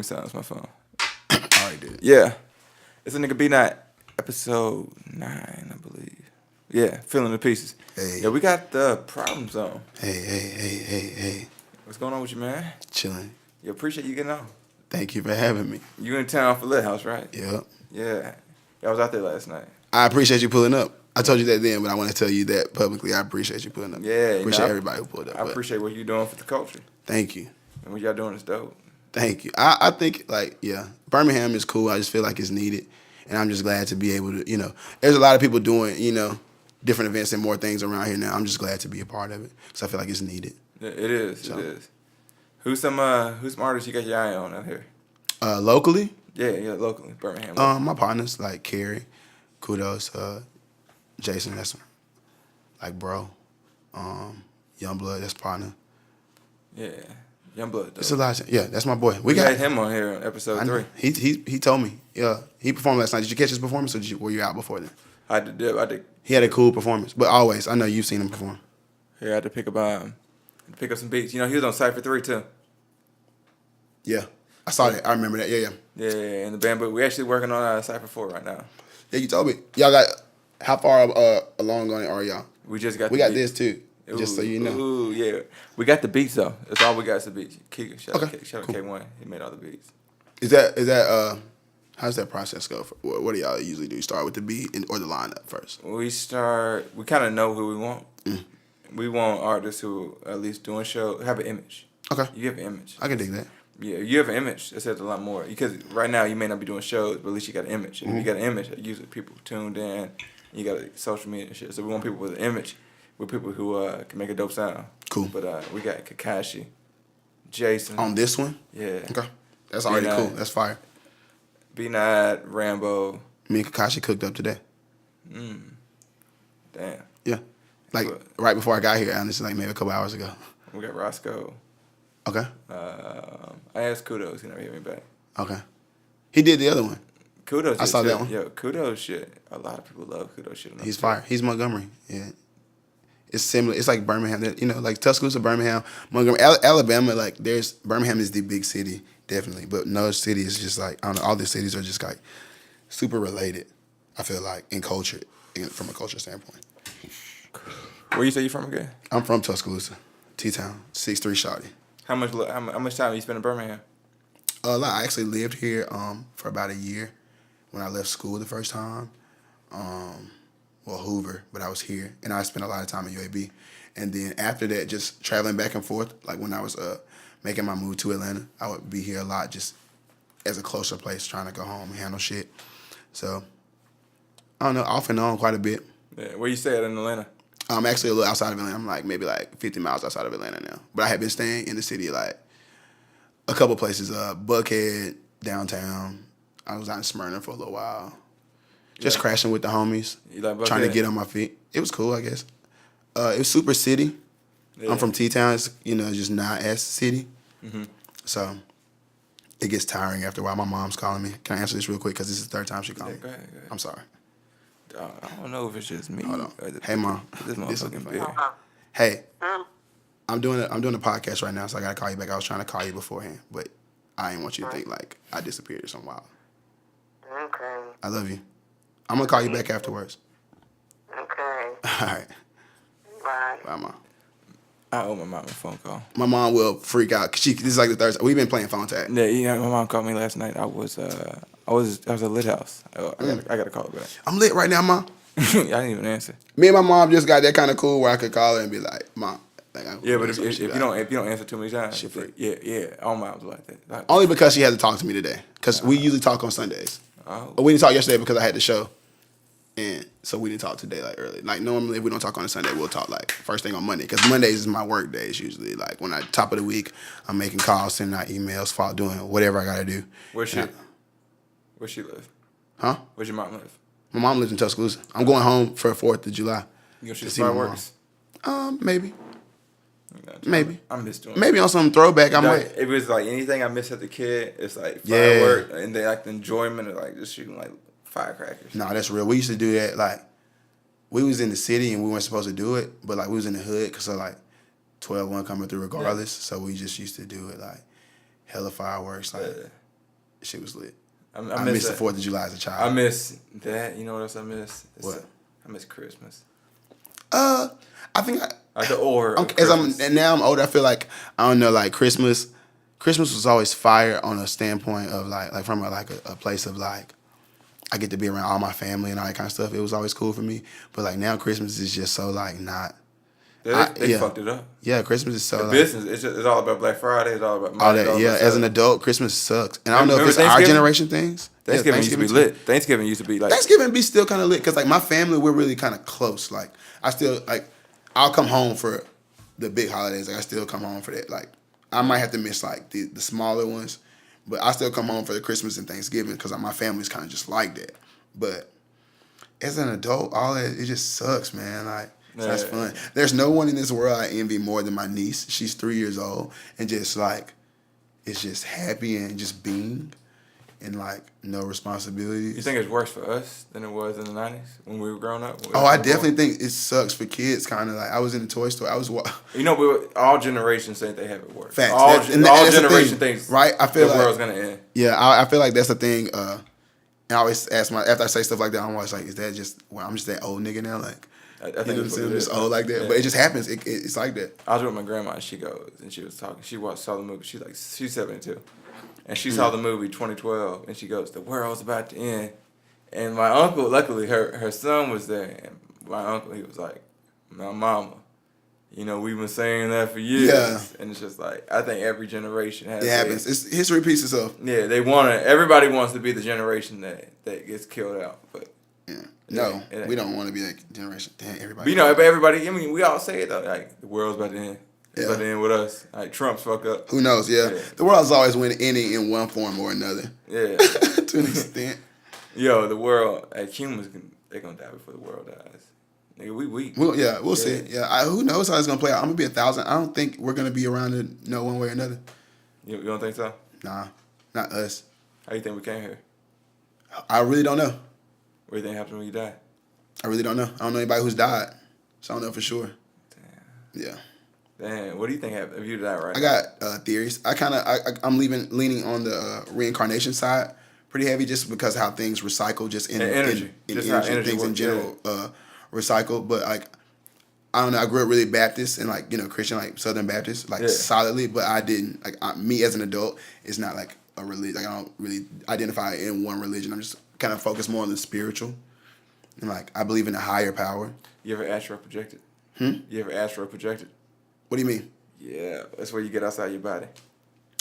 me silence my phone. All right, dude. Yeah. It's a nigga Bknott, episode 9, I believe. Yeah, Feeling the Pieces. Hey. Yeah, we got the Problems on. Hey. What's going on with you, man? Chilling. You appreciate you getting on. Thank you for having me. You in town for Lit House, right? Yep. Yeah. I was out there last night. I appreciate you pulling up. I told you that then, but I want to tell you that publicly. I appreciate you pulling up. Yeah. Appreciate everybody who pulled up. I appreciate what you're doing for the culture. Thank you. And what y'all doing is dope. Thank you. I think, Birmingham is cool. I just feel like it's needed. And I'm just glad to be able to, there's a lot of people doing, different events and more things around here now. I'm just glad to be a part of it because I feel like it's needed. Yeah, it is. It is. Who's some artists you got your eye on out here? Locally? Yeah, locally, Birmingham. My partners like Carrie, Kudos, Jason, that's like bro, Youngblood, that's partner. Yeah, Youngblood. It's a lot. Yeah, that's my boy. We got him on here on episode 3. He told me. Yeah, he performed last night. Did you catch his performance, or were you out before then? I did. He had a cool performance, but always, I know you've seen him perform. Yeah, I had to pick up some beats. He was on Cypher 3 too. Yeah, I saw that. I remember that. Yeah. Yeah, in the band, but we're actually working on Cypher 4 right now. Yeah, you told me. Y'all got how far along on it are y'all? We just got. We got this too. Just so you know. Ooh, yeah. We got the beats though. That's all we got is the beats. Shout out Cool. K1. He made all the beats. Is that how does that process go? What do y'all usually do? You start with the beat or the lineup first? We kind of know who we want. We want artists who at least doing have an image. Okay. You have an image. I can dig that. Yeah, you have an image. That says a lot more. Because right now you may not be doing shows, but at least you got an image. And if you got an image, usually people tuned in. You got social media and shit. So we want people with an image. With people who can make a dope sound. Cool. But we got Kakashi, Jason. On this one? Yeah. Okay. That's already cool. That's fire. Bknott, Rambo. Me and Kakashi cooked up today. Damn. Yeah. Right before I got here, honestly, maybe a couple hours ago. We got Roscoe. Okay. I asked Kudos. He never hit me back. Okay. He did the other one. Kudos. I saw that one. Yo, Kudos shit. A lot of people love Kudos shit. He's fire. He's Montgomery. Yeah. It's similar. It's like Birmingham. Like Tuscaloosa, Birmingham, Montgomery, Alabama. Birmingham is the big city, definitely. But no city is just I don't know. All the cities are just super related. I feel like in culture, from a culture standpoint. Where you say you from again? I'm from Tuscaloosa, T-Town, 6'3" shawty. How much time you spend in Birmingham? I actually lived here for about a year when I left school the first time. Hoover, but I was here, and I spent a lot of time at UAB. And then after that, just traveling back and forth, like when I was making my move to Atlanta, I would be here a lot just as a closer place, trying to go home and handle shit. So, I don't know, off and on quite a bit. Yeah, where you stay at in Atlanta? I'm actually a little outside of Atlanta. I'm maybe 50 miles outside of Atlanta now. But I have been staying in the city a couple places, Buckhead, downtown. I was out in Smyrna for a little while. Just crashing with the homies, trying to get on my feet. It was cool, I guess. It was super city. Yeah. I'm from T-Town. It's, just not as city. Mm-hmm. So it gets tiring after a while. My mom's calling me. Can I answer this real quick? Because this is the third time she called me. Go ahead. I'm sorry. I don't know if it's just me. Hold on. Hey, Mom. This motherfucking beer. Hey, I'm doing a podcast right now, so I got to call you back. I was trying to call you beforehand, but I didn't want you to think I disappeared or something wild. Okay. I love you. I'm going to call you back afterwards. Okay. All right. Bye. Bye, Mom. I owe my mom a phone call. My mom will freak out. This is the third time. We've been playing phone tag. Yeah, my mom called me last night. I was at Lit House. I got to call her back. I'm lit right now, Mom. I didn't even answer. Me and my mom just got that kind of cool where I could call her and be like, Mom. Yeah, but if you don't answer too many times, she freak. Yeah, all moms like that. Only because she had to talk to me today. Because we usually talk on Sundays. Oh. We didn't talk yesterday because I had the show. And so we didn't talk today early. Normally if we don't talk on a Sunday, we'll talk first thing on Monday. Because Mondays is my work days usually. When top of the week, I'm making calls, sending out emails, doing whatever I got to do. Where she live? Huh? Where's your mom live? My mom lives in Tuscaloosa. I'm going home for 4th of July. You gonna shoot fireworks? Maybe. Gotcha. Maybe. I miss doing maybe on some throwback. I might. It was anything I missed as a kid. It's fireworks and the enjoyment of just shooting firecrackers. No, that's real. We used to do that. We was in the city and we weren't supposed to do it, but we was in the hood because of 12-1 coming through regardless. Yeah. So we just used to do it hella fireworks. Shit was lit. I I miss missed the that. 4th of July as a child. I miss that. You know what else I miss? What? I miss Christmas. I think Like the or and now I'm older. I feel like I don't know, like Christmas was always fire on a standpoint of like from a place of like I get to be around all my family and all that kind of stuff. It was always cool for me. But like now Christmas is just so like not. They fucked it up. Yeah, Christmas is so The like, business. It's all about Black Friday. It's all about money. all that. all Yeah, about as an stuff. adult, Christmas sucks. And I don't know if Remember it's our Thanksgiving? generation things. Thanksgiving used to be too. lit. Thanksgiving used to be like. Thanksgiving be still kind of lit because like my family, we're really kind of close. Like I still like I'll come home for the big holidays. Like I still come home for that. Like I might have to miss like the smaller ones, but I still come home for the Christmas and Thanksgiving because like, my family's kind of just like that. But as an adult, all that it just sucks, man. Like that's fun. There's no one in this world I envy more than my niece. She's 3 years old and just like it's just happy and just being. And like no responsibilities. You think it's worse for us than it was in the 90s when we were growing up? Oh, I definitely think it sucks for kids. Kind of like I was in the toy store. I was You know, all generations think they have it worse. Facts. All That's the generation thing, thinks right. I feel the like world's gonna end. yeah. I feel like that's the thing. And I always ask after I say stuff like that, I'm always like, is that just I'm just that old nigga now? Like I think you know what I'm it's saying? I'm what it just is. old like that. Yeah. But it just happens. It's like that. I was with my grandma and she goes and she was talking. She saw the movie. She's 72. And she saw the movie 2012, and she goes, "The world's about to end." And my uncle, luckily, her son was there, and my uncle, he was like, "My mama, you know, we've been saying that for years." Yeah. And it's just like I think every generation has. It happens. It's history repeats itself. Yeah, everybody wants to be the generation that gets killed out, but. Yeah. No, it we don't want to be that generation. Damn, everybody. But you know, everybody. I mean, we all say it though. Like the world's about to end. It's about to end with us. Like Trump's fuck up. Who knows? Yeah. The world's always ending in one form or another. Yeah. To an extent. Yo, the world. Like humans, they're gonna die before the world dies. Nigga, we weak. We'll see. Yeah, who knows how it's gonna play out? I'm gonna be 1,000. I don't think we're gonna be around to know one way or another. You don't think so? Nah, not us. How you think we came here? I really don't know. What do you think happened when you died? I really don't know. I don't know anybody who's died, so I don't know for sure. Damn. Yeah. Damn. What do you think happened if you died right? I got theories. I'm leaning on the reincarnation side pretty heavy, just because how things recycle, just in energy, in just energy, how energy things in works, general recycle. But like I don't know. I grew up really Baptist and like Christian, like Southern Baptist, like solidly. But I didn't me as an adult. It's not like a religion. Like I don't really identify in one religion. I'm just kind of focused more on the spiritual, and like I believe in a higher power. You ever astral projected? You ever astral projected? What do you mean? Yeah, that's where you get outside your body.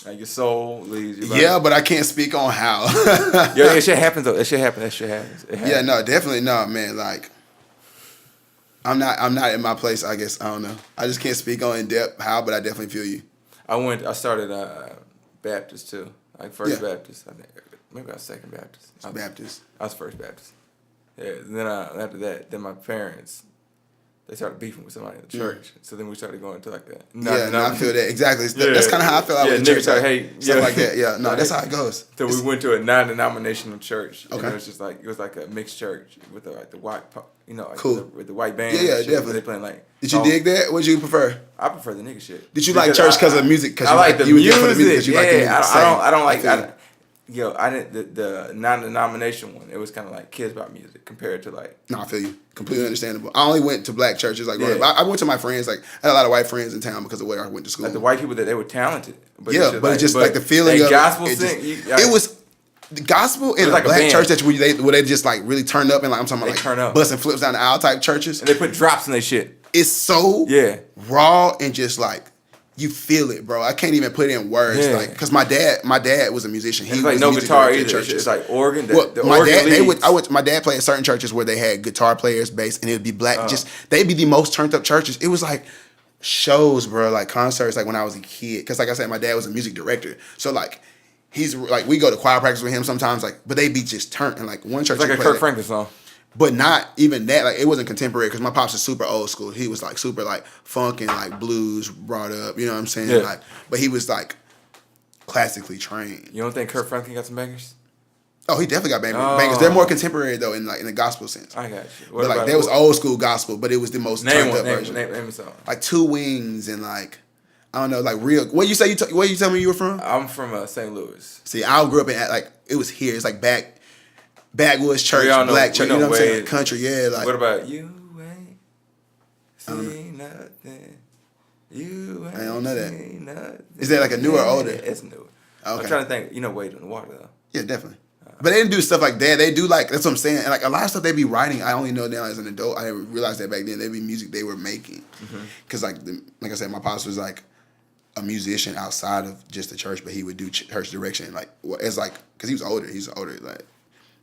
Like your soul leaves your body. Yeah, but I can't speak on how. Yo, that shit happens though. That shit happens. It happens. Yeah, no, definitely no, man. Like, I'm not in my place. I guess I don't know. I just can't speak on in depth how, but I definitely feel you. I started Baptist too, like First Yeah. Baptist. I think maybe I was Second Baptist. Baptist. I was First Baptist. Yeah. And then after that, then my parents. They started beefing with somebody in the church, so then we started going to like that. I feel that exactly. That's kind of how I feel. With the church, stuff like that. Yeah, no, that's how it goes. So we went to a non-denominational church. Okay. And it was like a mixed church with the white, Cool. with the white band. Yeah, and shit. definitely. They playing like. Did you dig that? What did you prefer? I prefer the nigga shit. Did you like church because of music? I like the music. You like the music. I don't like. I didn't the non-denominational one. It was kind of like kids about music compared to like. No, I feel you. Completely understandable. I only went to black churches. Like, I went to my friends. Like, I had a lot of white friends in town because of where I went to school. Like the white people that they were talented. But it's just like the feeling of gospel it. It was the gospel in a like black a church where they just like really turned up and like I'm talking about turn like up. busting flips down the aisle type churches. And they put drops in their shit. It's so raw and just like. You feel it, bro. I can't even put it in words, like because my dad was a musician. He was like was no guitar either. Churches. It's like organ. My dad played at certain churches where they had guitar players, bass, and it would be black. They'd be the most turned up churches. It was like shows, bro, like concerts, like when I was a kid. Because like I said, my dad was a music director, so like he's like we go to choir practice with him sometimes, like but they be just turned and like one church it's like a Kirk Franklin song. But not even that. Like it wasn't contemporary because my pops is super old school. He was like super like funk and like blues brought up. You know what I'm saying? Yeah. Like, but he was like classically trained. You don't think Kirk Franklin got some bangers? Oh, he definitely got bangers. They're more contemporary though in the gospel sense. I got you. But like there was old school gospel, but it was the most turned up version. Name a song. Like Two Wings and like I don't know, like real. What you say? Where you tell me you were from? I'm from St. Louis. See, I grew up in like it was here. It's like backwoods church, We all know- black we church. know You know what I'm saying? Wade. Like country, yeah. Like What about you? Ain't seen nothing. You ain't I don't know that. seen nothing. Is that like a newer or older? It's newer. Okay. I'm trying to think. You know, Wade in the Water though. yeah, definitely. But they didn't do stuff like that. They do like that's what I'm saying. And like a lot of stuff they be writing, I only know now as an adult. I didn't realize that back then. They be music they were making. Because like I said, my pops was like a musician outside of just the church, but he would do church direction. Like as like because he was older. He's older. Like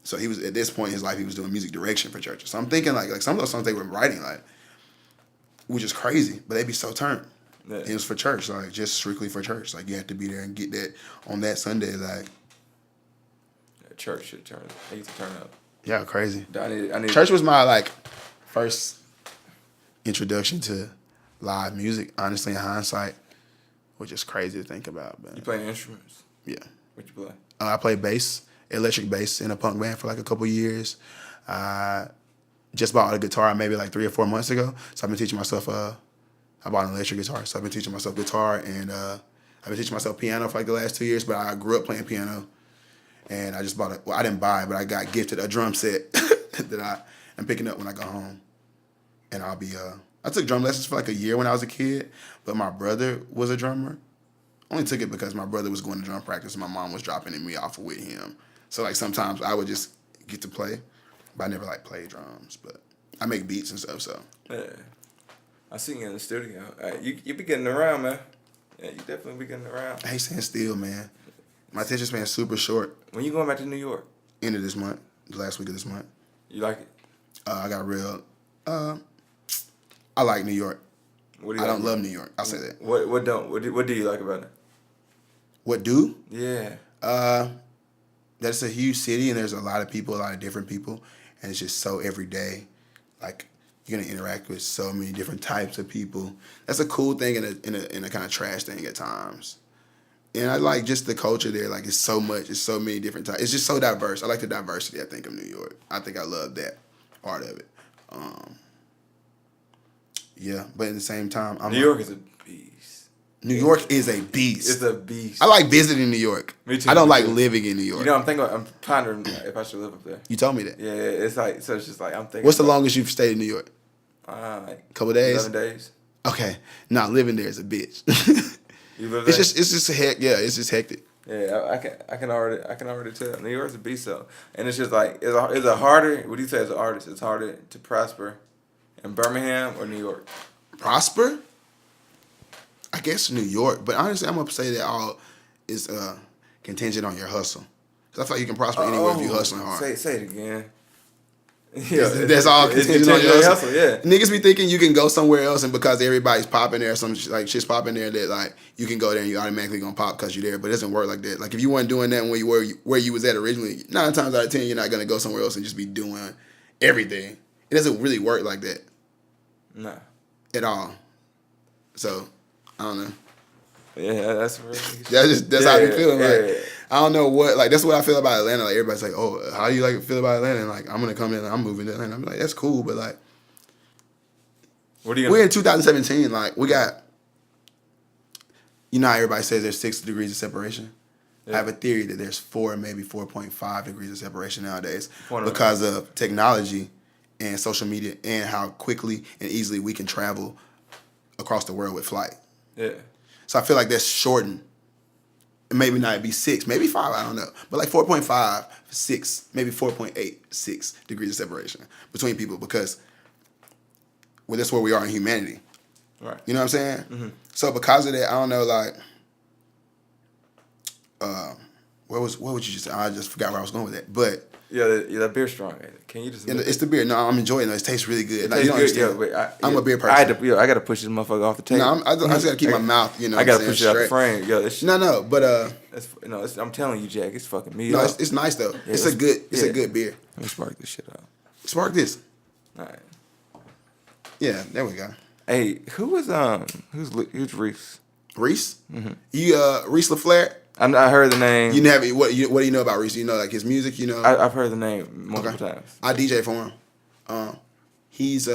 so he was at this point in his life he was doing music direction for churches. So I'm thinking like some of those songs they were writing like, which is crazy, but they be so turned. Yeah. It was for church, like just strictly for church. Like you had to be there and get that on that Sunday. Like Church should turn. They used to turn up. yeah, crazy. I need Church was my like first introduction to live music. Honestly, in hindsight, which is crazy to think about. But You playing instruments? yeah, What you play? I played bass, electric bass, in a punk band for like a couple years. I just bought a guitar maybe like 3 or 4 months ago. So I've been teaching myself. I bought an electric guitar, so I've been teaching myself guitar, and I've been teaching myself piano for like the last 2 years. But I grew up playing piano. And I just bought I didn't buy it, but I got gifted a drum set that I'm picking up when I go home. And I'll be, I took drum lessons for like a year when I was a kid, but my brother was a drummer. Only took it because my brother was going to drum practice and my mom was dropping me off with him. So like sometimes I would just get to play, but I never like played drums, but I make beats and stuff, so. Yeah. I see you in the studio. You be getting around, man. Yeah, you definitely be getting around. I ain't staying still, man. My attention span's super short. When you going back to New York? End of this month, the last week of this month. You like it? I got real. I like New York. What do you I like don't about love it? New York. I'll say that. What do you like about it? What do? Yeah. That's a huge city, and there's a lot of people, a lot of different people, and it's just so everyday. Like you're gonna interact with so many different types of people. That's a cool thing in a kind of trash thing at times. And I like just the culture there. Like it's so much. It's so many different types. It's just so diverse. I like the diversity. I think of New York. I think I love that part of it. Yeah, but at the same time, New York is a beast. New York is a beast. It's a beast. I like visiting New York. Me too. I don't me like too. living in New York. You know, I'm pondering if I should live up there. You told me that. Yeah, it's like so. It's just like I'm thinking. What's the about, longest you've stayed in New York? Like Couple days. 11 days. Okay, nah, living there is a bitch. You live there? it's just it's just hectic. Yeah, I can already tell. New York's a beast though, and it's just like it's a harder. What do you say as an artist? It's harder to prosper in Birmingham or New York. Prosper? I guess New York, but honestly, I'm gonna say that all is contingent on your hustle. Cause I feel like you can prosper anywhere if you hustling hard. Say it again. That's all contingent on your hustle. Yeah. Niggas be thinking you can go somewhere else, and because everybody's popping there, some like shit's popping there, that like you can go there and you automatically gonna pop because you're there. But it doesn't work like that. Like if you weren't doing that where you was at originally, 9 times out of 10 you're not gonna go somewhere else and just be doing everything. It doesn't really work like that Nah. at all. So I don't know. Yeah, that's really. That's how I be feeling. Yeah. Like I don't know what. Like that's what I feel about Atlanta. Like everybody's like, oh, how do you like feel about Atlanta? And like I'm gonna come in and I'm moving to Atlanta. I'm like, that's cool, but like What are you? we're in 2017. Like we got, you know how everybody says there's 6 degrees of separation. Yeah. I have a theory that there's 4, maybe 4.5 degrees of separation nowadays Point because of technology and social media and how quickly and easily we can travel across the world with flight. Yeah. So I feel like that's shortened. Maybe not be 6, maybe 5, I don't know. But like 4.5, 6, maybe 4.8, 6 degrees of separation between people because well, that's where we are in humanity. Right. You know what I'm saying? Mm-hmm. So because of that, I don't know, like, what would you just say? I just forgot where I was going with that. But Yeah, that beer's strong. Can you just? it's the beer. No, I'm enjoying it. It tastes really good. It Like, you tastes don't good. understand. Yeah, I'm a beer person. I got to push this motherfucker off the table. No, I just got to keep my mouth, you know I got to what I'm push it saying, out the straight. frame. Yo, this shit, No, but I'm telling you, Jack, it's fucking me no, up. it's nice though. Yeah, it's a good beer. Let me spark this shit up. Spark this. All right. Yeah, there we go. Hey, who's Reese? Reese? Mm-hmm. You Reese LaFleur? I heard the name. You never what do you know about Reese? You know like his music, you know? I've heard the name multiple times. I DJ for him. He's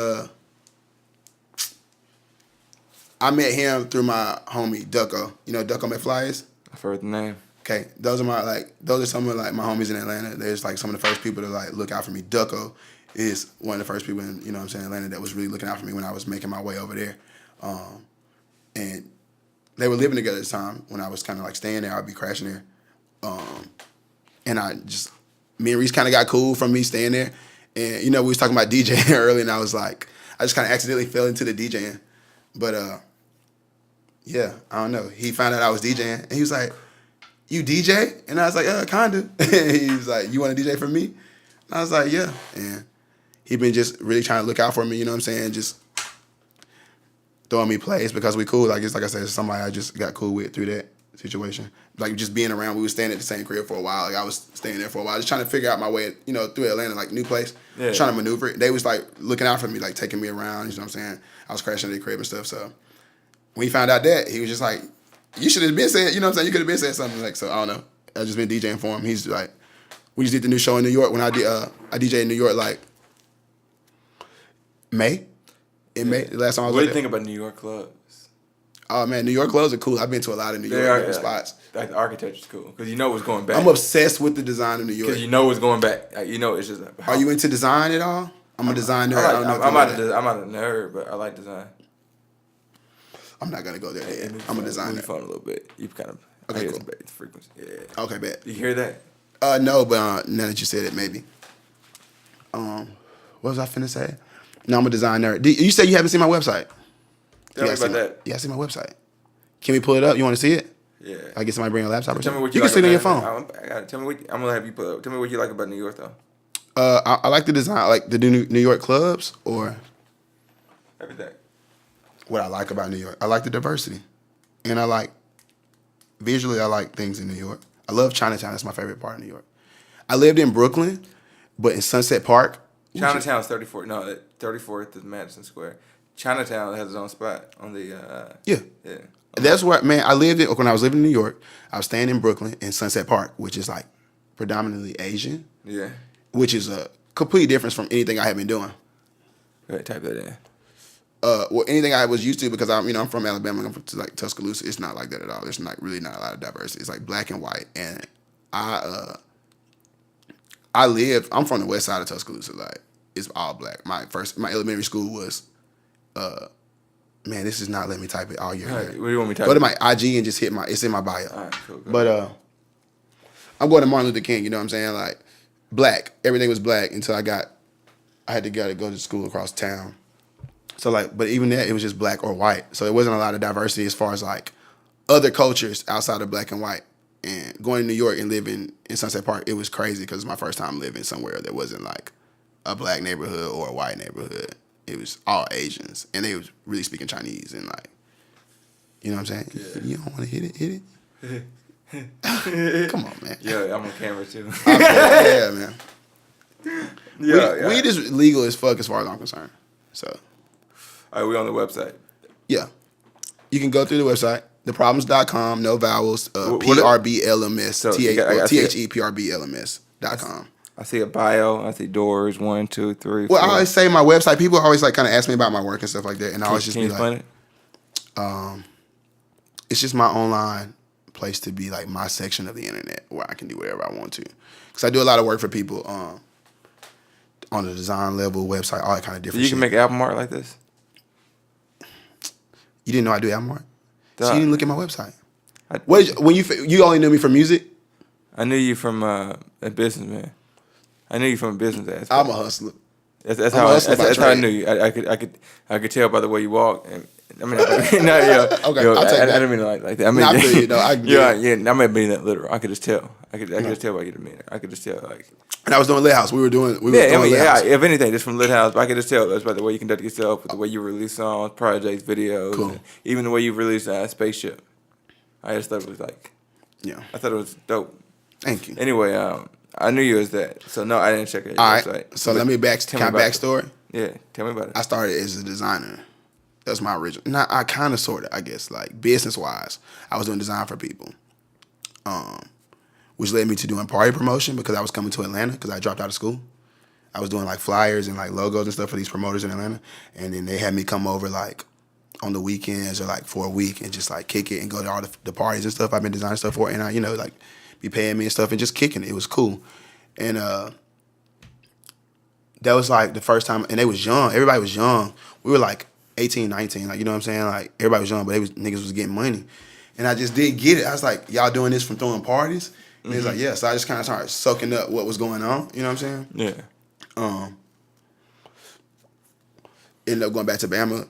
I met him through my homie Ducko. You know Ducko McFly? I've heard the name. Okay, those are some of like my homies in Atlanta. There's like some of the first people to like look out for me. Ducko is one of the first people in, you know what I'm saying, Atlanta that was really looking out for me when I was making my way over there. And they were living together at the time when I was kind of like staying there. I'd be crashing there. And me and Reese kind of got cool from me staying there. And, you know, we was talking about DJing earlier, and I was like, I just kind of accidentally fell into the DJing. But, yeah, I don't know. He found out I was DJing, and he was like, you DJ? And I was like, kinda. He was like, you want to DJ for me? And I was like, yeah. And he been just really trying to look out for me, you know what I'm saying? Just throwing me plays because we cool. Like I said, it's somebody I just got cool with through that situation. Like just being around, we was staying at the same crib for a while. Like I was staying there for a while, just trying to figure out my way, you know, through Atlanta, like new place, trying to maneuver it. They was like looking out for me, like taking me around, you know what I'm saying? I was crashing at their crib and stuff. So when he found out that, he was just like, you should have been saying, you know what I'm saying? You could have been saying something like, so I don't know. I just been DJing for him. He's like, we just did the new show in New York. When I DJ in New York like May. In May, the last time I was What do there. you think about New York clubs? Oh man, New York clubs are cool. I've been to a lot of New York different spots. Like the architecture's cool because you know what's going back. I'm obsessed with the design of New York. Because you know what's going back. Like, you know it's just. Are you into design at all? I'm a designer. I'm not a nerd, but I like design. I'm not gonna go there yet. I'm a designer. Phone a little bit. You kind of. Okay, cool. The frequency. Yeah. Okay, bet. You hear that? No, but now that you said it, maybe. What was I finna say? No, I'm a designer. You said you haven't seen my website. Tell me about that. Yeah, I see my website. Can we pull it up? You want to see it? Yeah. I get somebody bring a laptop or Tell me something. what You you can see it on your phone. Tell me what I'm gonna have you put up. Tell me what you like about New York though. I like the design. I like the New York clubs or Everything. what I like about New York. I like the diversity, and I like visually. I like things in New York. I love Chinatown. That's my favorite part of New York. I lived in Brooklyn, but in Sunset Park. Chinatown's 34th. No, 34th is Madison Square. Chinatown has its own spot on the. Yeah. That's where, man, I lived when I was living in New York. I was staying in Brooklyn in Sunset Park, which is like predominantly Asian. Yeah. Which is a complete difference from anything I have been doing. Go ahead, type that in. Well, anything I was used to because I'm from Alabama. I'm from like Tuscaloosa. It's not like that at all. There's really not a lot of diversity. It's like black and white. And I'm from the west side of Tuscaloosa. Like it's all black. My elementary school was, man, this is not letting me type it all year. Right, what do you want me to type? Go to my IG and just it's in my bio. All right, cool. But I'm going to Martin Luther King. You know what I'm saying? Like black. Everything was black until I had to go to school across town. So like, but even that, it was just black or white. So it wasn't a lot of diversity as far as like other cultures outside of black and white. And going to New York and living in Sunset Park, it was crazy because it was my first time living somewhere that wasn't like a black neighborhood or a white neighborhood. It was all Asians, and they was really speaking Chinese and like, you know what I'm saying? Yeah. You don't want to hit it? Come on, man. Yeah, I'm on camera too. Yeah, man. Yeah, weed is legal as fuck as far as I'm concerned. So. All right, we on the website. Yeah. You can go through the website, theprblms.com, no vowels, PRBLMS, THEPRBLMS.com. I see a bio. I see doors, 1, 2, 3, 4. Well, I always say my website, people always like kind of ask me about my work and stuff like that. And I always just be like, it's just my online place to be like my section of the internet where I can do whatever I want to. Because I do a lot of work for people on the design level, website, all that kind of different shit. You can make album art like this? You didn't know I do album art? Duh. So you didn't look at my website. When you only knew me from music? I knew you from a businessman. I knew you from a business aspect. I'm a hustler. That's how I knew you. I could tell by the way you walk. And, I mean, okay, I'll take that. I didn't mean it like that. I mean, I feel you, though. I might be that literal. I could just tell. I could just tell by your demeanor. I could just tell like. And I was doing Lit House. We were doing Lit House. If anything, just from Lit House, but I could just tell that's by the way you conduct yourself, with the way you release songs, projects, videos, cool. Even the way you released Spaceship. I just thought it was like, I thought it was dope. Thank you. Anyway, I knew you as that, so no, I didn't check it. All right, so let me backstory. Yeah, tell me about it. I started as a designer. That's my original. Not I kind of sort of, I guess, like business wise, I was doing design for people. Which led me to doing party promotion because I was coming to Atlanta because I dropped out of school. I was doing like flyers and like logos and stuff for these promoters in Atlanta, and then they had me come over like on the weekends or like for a week and just like kick it and go to all the parties and stuff I've been designing stuff for, and I, you know, like be paying me and stuff and just kicking it. It was cool. And that was like the first time, and they was young. Everybody was young. We were like 18, 19, like, you know what I'm saying? Like, everybody was young, but niggas was getting money. And I just didn't get it. I was like, y'all doing this from throwing parties? And he was like, yeah. So I just kind of started soaking up what was going on. You know what I'm saying? Yeah. Ended up going back to Bama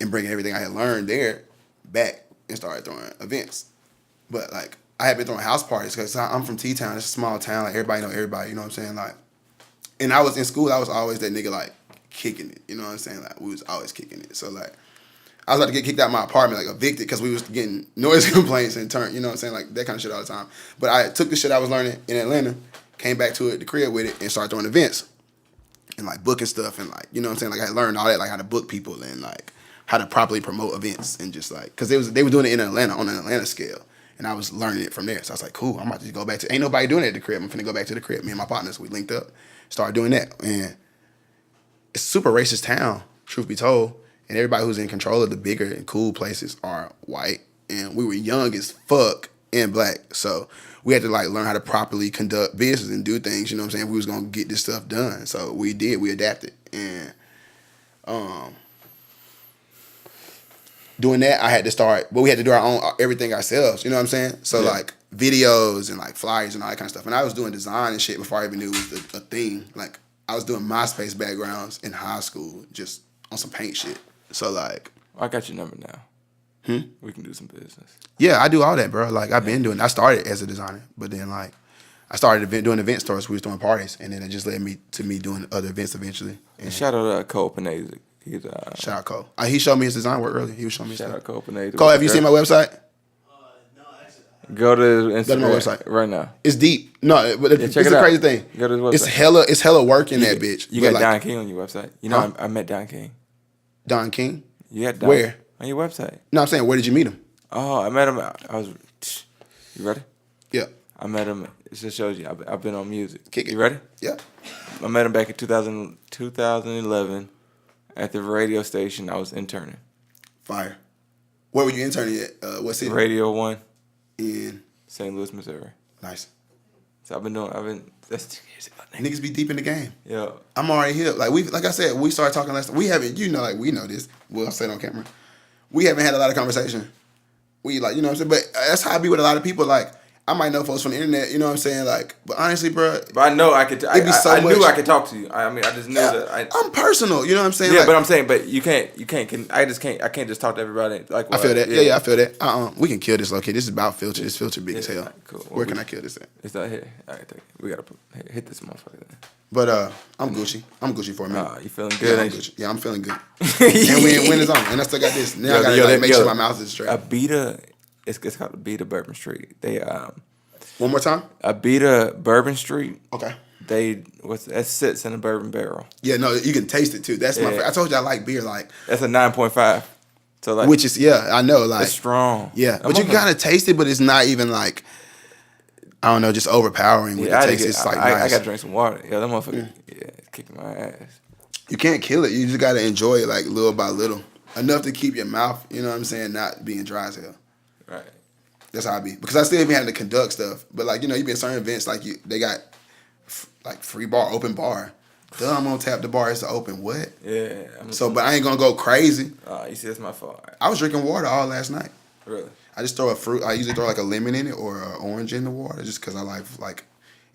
and bringing everything I had learned there back and started throwing events. But, like, I had been throwing house parties because I'm from T-Town. It's a small town. Like, everybody know everybody. You know what I'm saying? Like, and I was in school. I was always that nigga, like, kicking it. You know what I'm saying? Like, we was always kicking it. So, like, I was about to get kicked out of my apartment, like evicted, because we was getting noise complaints and turn, you know what I'm saying, like that kind of shit all the time. But I took the shit I was learning in Atlanta, came back to it, the crib with it, and started throwing events and like booking stuff and like, you know what I'm saying, like I learned all that, like how to book people and like how to properly promote events and just like, because they were doing it in Atlanta on an Atlanta scale, and I was learning it from there. So I was like, cool, I'm about to go back to, ain't nobody doing it at the crib. I'm finna go back to the crib. Me and my partners, we linked up, started doing that, and it's a super racist town, truth be told. And everybody who's in control of the bigger and cool places are white. And we were young as fuck and black. So we had to like learn how to properly conduct business and do things, you know what I'm saying? We was gonna get this stuff done. So we did, we adapted. And doing that, I had to start, but we had to do our own everything ourselves, you know what I'm saying? So like videos and like flyers and all that kind of stuff. And I was doing design and shit before I even knew it was a thing. Like I was doing MySpace backgrounds in high school, just on some paint shit. So like, I got your number now. We can do some business. Yeah, I do all that, bro. Like I've been doing. I started as a designer, but then like I started doing event stores. We was doing parties, and then it just led me to me doing other events eventually. And shout out to Cole Panay. He's shout out Cole. He showed me his design work earlier. He was showing me. Shout stuff. out Cole Panay. Cole, have you seen my website? No, actually. Go to Instagram. Go to my website right now. It's deep. No, but it's check it a out. crazy thing. Go to his It's website. hella work in that bitch. You But got like, Don King on your website. You know, I met Don King. Don King. You got Don Where? On your website. No, I'm saying, where did you meet him? Oh, I met him. I was. You ready? Yeah. I met him. It just shows you. I've been on music. Kick it. You ready? Yeah. I met him back in 2011 at the radio station. I was interning. Fire. Where were you interning at? What city? Radio 1 In St. Louis, Missouri. nice. So that's 2 years ago. Niggas be deep in the game. Yeah. I'm already here. Like I said, we started talking last time. We haven't, you know, like we know this. Well, I'll say it on camera. We haven't had a lot of conversation. We like, you know what I'm saying? But that's how I be with a lot of people. Like, I might know folks from the internet, you know what I'm saying? Like, but honestly, bro. But I know I could. I knew I could talk to you. I mean, I just knew that. I'm personal, you know what I'm saying? Yeah, like, but I'm saying, but you can't. I can't just talk to everybody. Like, I feel that. Yeah, I feel that. We can kill this located. This is about filter. This filter big as hell. Right, cool. Where can I kill this at? It's not here. All right, we gotta hit this motherfucker. Then. But I'm Gucci. I'm Gucci for a minute. You feeling good? Yeah, I'm Gucci. Yeah, I'm feeling good. And when it's on, and I still got this. Now I gotta make sure my mouth is straight. Abita, it's called Abita Bourbon Street. They One more time. Abita Bourbon Street. Okay. That sits in a bourbon barrel. Yeah, no, you can taste it too. That's my favorite. I told you I like beer, like that's a 9.5. So like, which is I know, like it's strong. Yeah, but you gotta taste it, but it's not even like I don't know, just overpowering with the taste. It's like nice. I gotta drink some water. Yeah, that motherfucker. Yeah, it's kicking my ass. You can't kill it. You just gotta enjoy it like little by little, enough to keep your mouth, you know what I'm saying, not being dry as hell. Right. That's how I be, because I still be having to conduct stuff. But like, you know, you be in certain events, like they got like free bar, open bar. Duh, I'm gonna tap the bar. It's open. What? Yeah. But I ain't gonna go crazy. You see, that's my fault. I was drinking water all last night. Really? I just throw a fruit. I usually throw like a lemon in it or an orange in the water, just because I like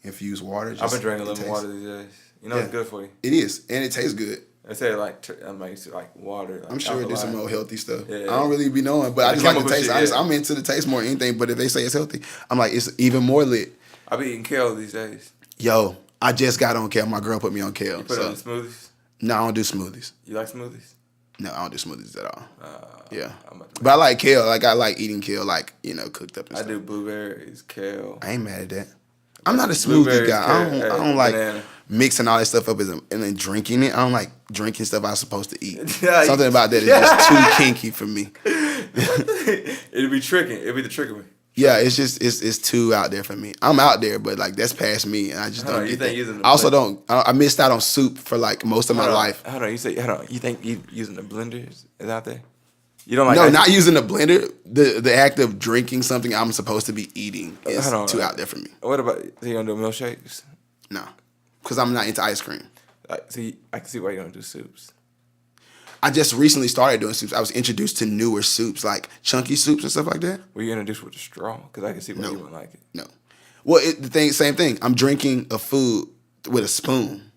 infused water. I've been drinking lemon water these days. You know, it's good for you. It is, and it tastes good. I say like water. Like I'm sure it do some more healthy stuff. Yeah. I don't really be knowing, but I just like the taste. Shit, I'm into the taste more than anything. But if they say it's healthy, I'm like, it's even more lit. I be eating kale these days. Yo, I just got on kale. My girl put me on kale. You put it on smoothies? No, I don't do smoothies. You like smoothies? No, I don't do smoothies at all. Yeah, but I like kale. Like I like eating kale, like cooked up. And I stuff. do blueberries, kale. I ain't mad at that. I'm not a smoothie guy. I don't like banana. mixing all that stuff up and then drinking it. I don't like drinking stuff I'm supposed to eat. Yeah, Something about that is just too kinky for me. It'd be tricking. It'd be the trick of me. Yeah, it's just it's too out there for me. I'm out there, but like that's past me, and I just don't get that. I also don't. I missed out on soup for like most of my life. Hold on, you think using the blender is out there? You don't like no, not using the blender. The act of drinking something I'm supposed to be eating is too out there for me. What about you gonna do milkshakes? No, because I'm not into ice cream. See, I can see why you don't do soups. I just recently started doing soups. I was introduced to newer soups, like chunky soups and stuff like that. Were you introduced with a straw? Because I can see why you wouldn't like it. No. Well, same thing. I'm drinking a food with a spoon.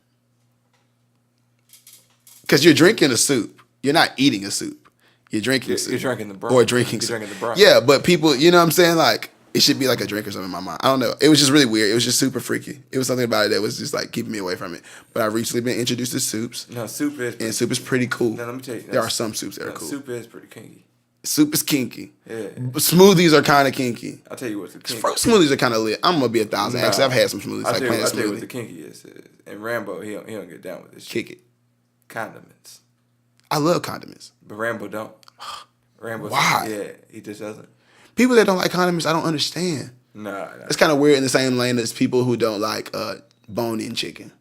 Because you're drinking a soup. You're not eating a soup. You're drinking soup. You're drinking the broth. Or drinking soup. You're drinking the broth. Yeah, but people, you know what I'm saying? Like, it should be like a drink or something in my mind. I don't know. It was just really weird. It was just super freaky. It was something about it that was just like keeping me away from it. But I've recently been introduced to soups. No, soup is. And soup is pretty cool. Now, let me tell you. There are some soups that are cool. Soup is pretty kinky. Soup is kinky. Yeah. Smoothies are kind of kinky. I'll tell you what's the kinky. Fruit smoothies are kind of lit. I'm going to be 1,000. Nah. Actually, I've had some smoothies. I'll Like tell plant you what smoothie. the kinky is. And Rambo, he don't get down with this shit. Kick it. Condiments. I love condiments. But Rambo don't. Rambo. Why? Yeah, he just doesn't. People that don't like condiments, I don't understand. Nah. It's kind of weird in the same lane as people who don't like bone-in chicken.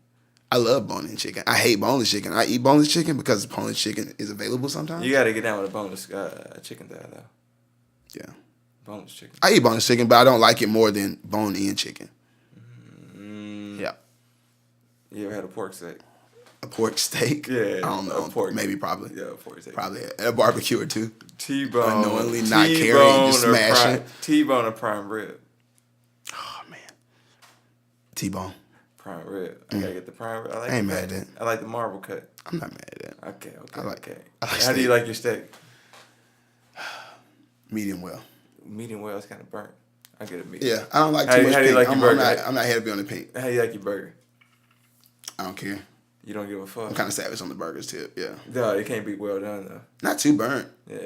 I love bone-in chicken. I hate boneless chicken. I eat boneless chicken because boneless chicken is available sometimes. You got to get down with a boneless chicken there, though. Yeah. Boneless chicken. I eat boneless chicken, but I don't like it more than bone-in chicken. Yeah. You ever had a pork steak? A pork steak? Yeah. I don't know. A pork. Maybe, probably. Yeah, a pork steak. Probably at a barbecue or two. T-bone. Unknowingly not caring, just smashing. T-bone or prime rib? Oh, man. T-bone. Prime rib. I gotta get the prime rib. I ain't mad at that. I like the marble cut. I'm not mad at that. Okay. I like How steak. do you like your steak? Medium well. Medium well is kind of burnt. I get a medium. Yeah, I don't like How too do much you pink. like your burger? I'm not here to be on the pink. How do you like your burger? I don't care. You don't give a fuck. I'm kind of savage on the burgers too. Yeah. No, it can't be well done though. Not too burnt. Yeah.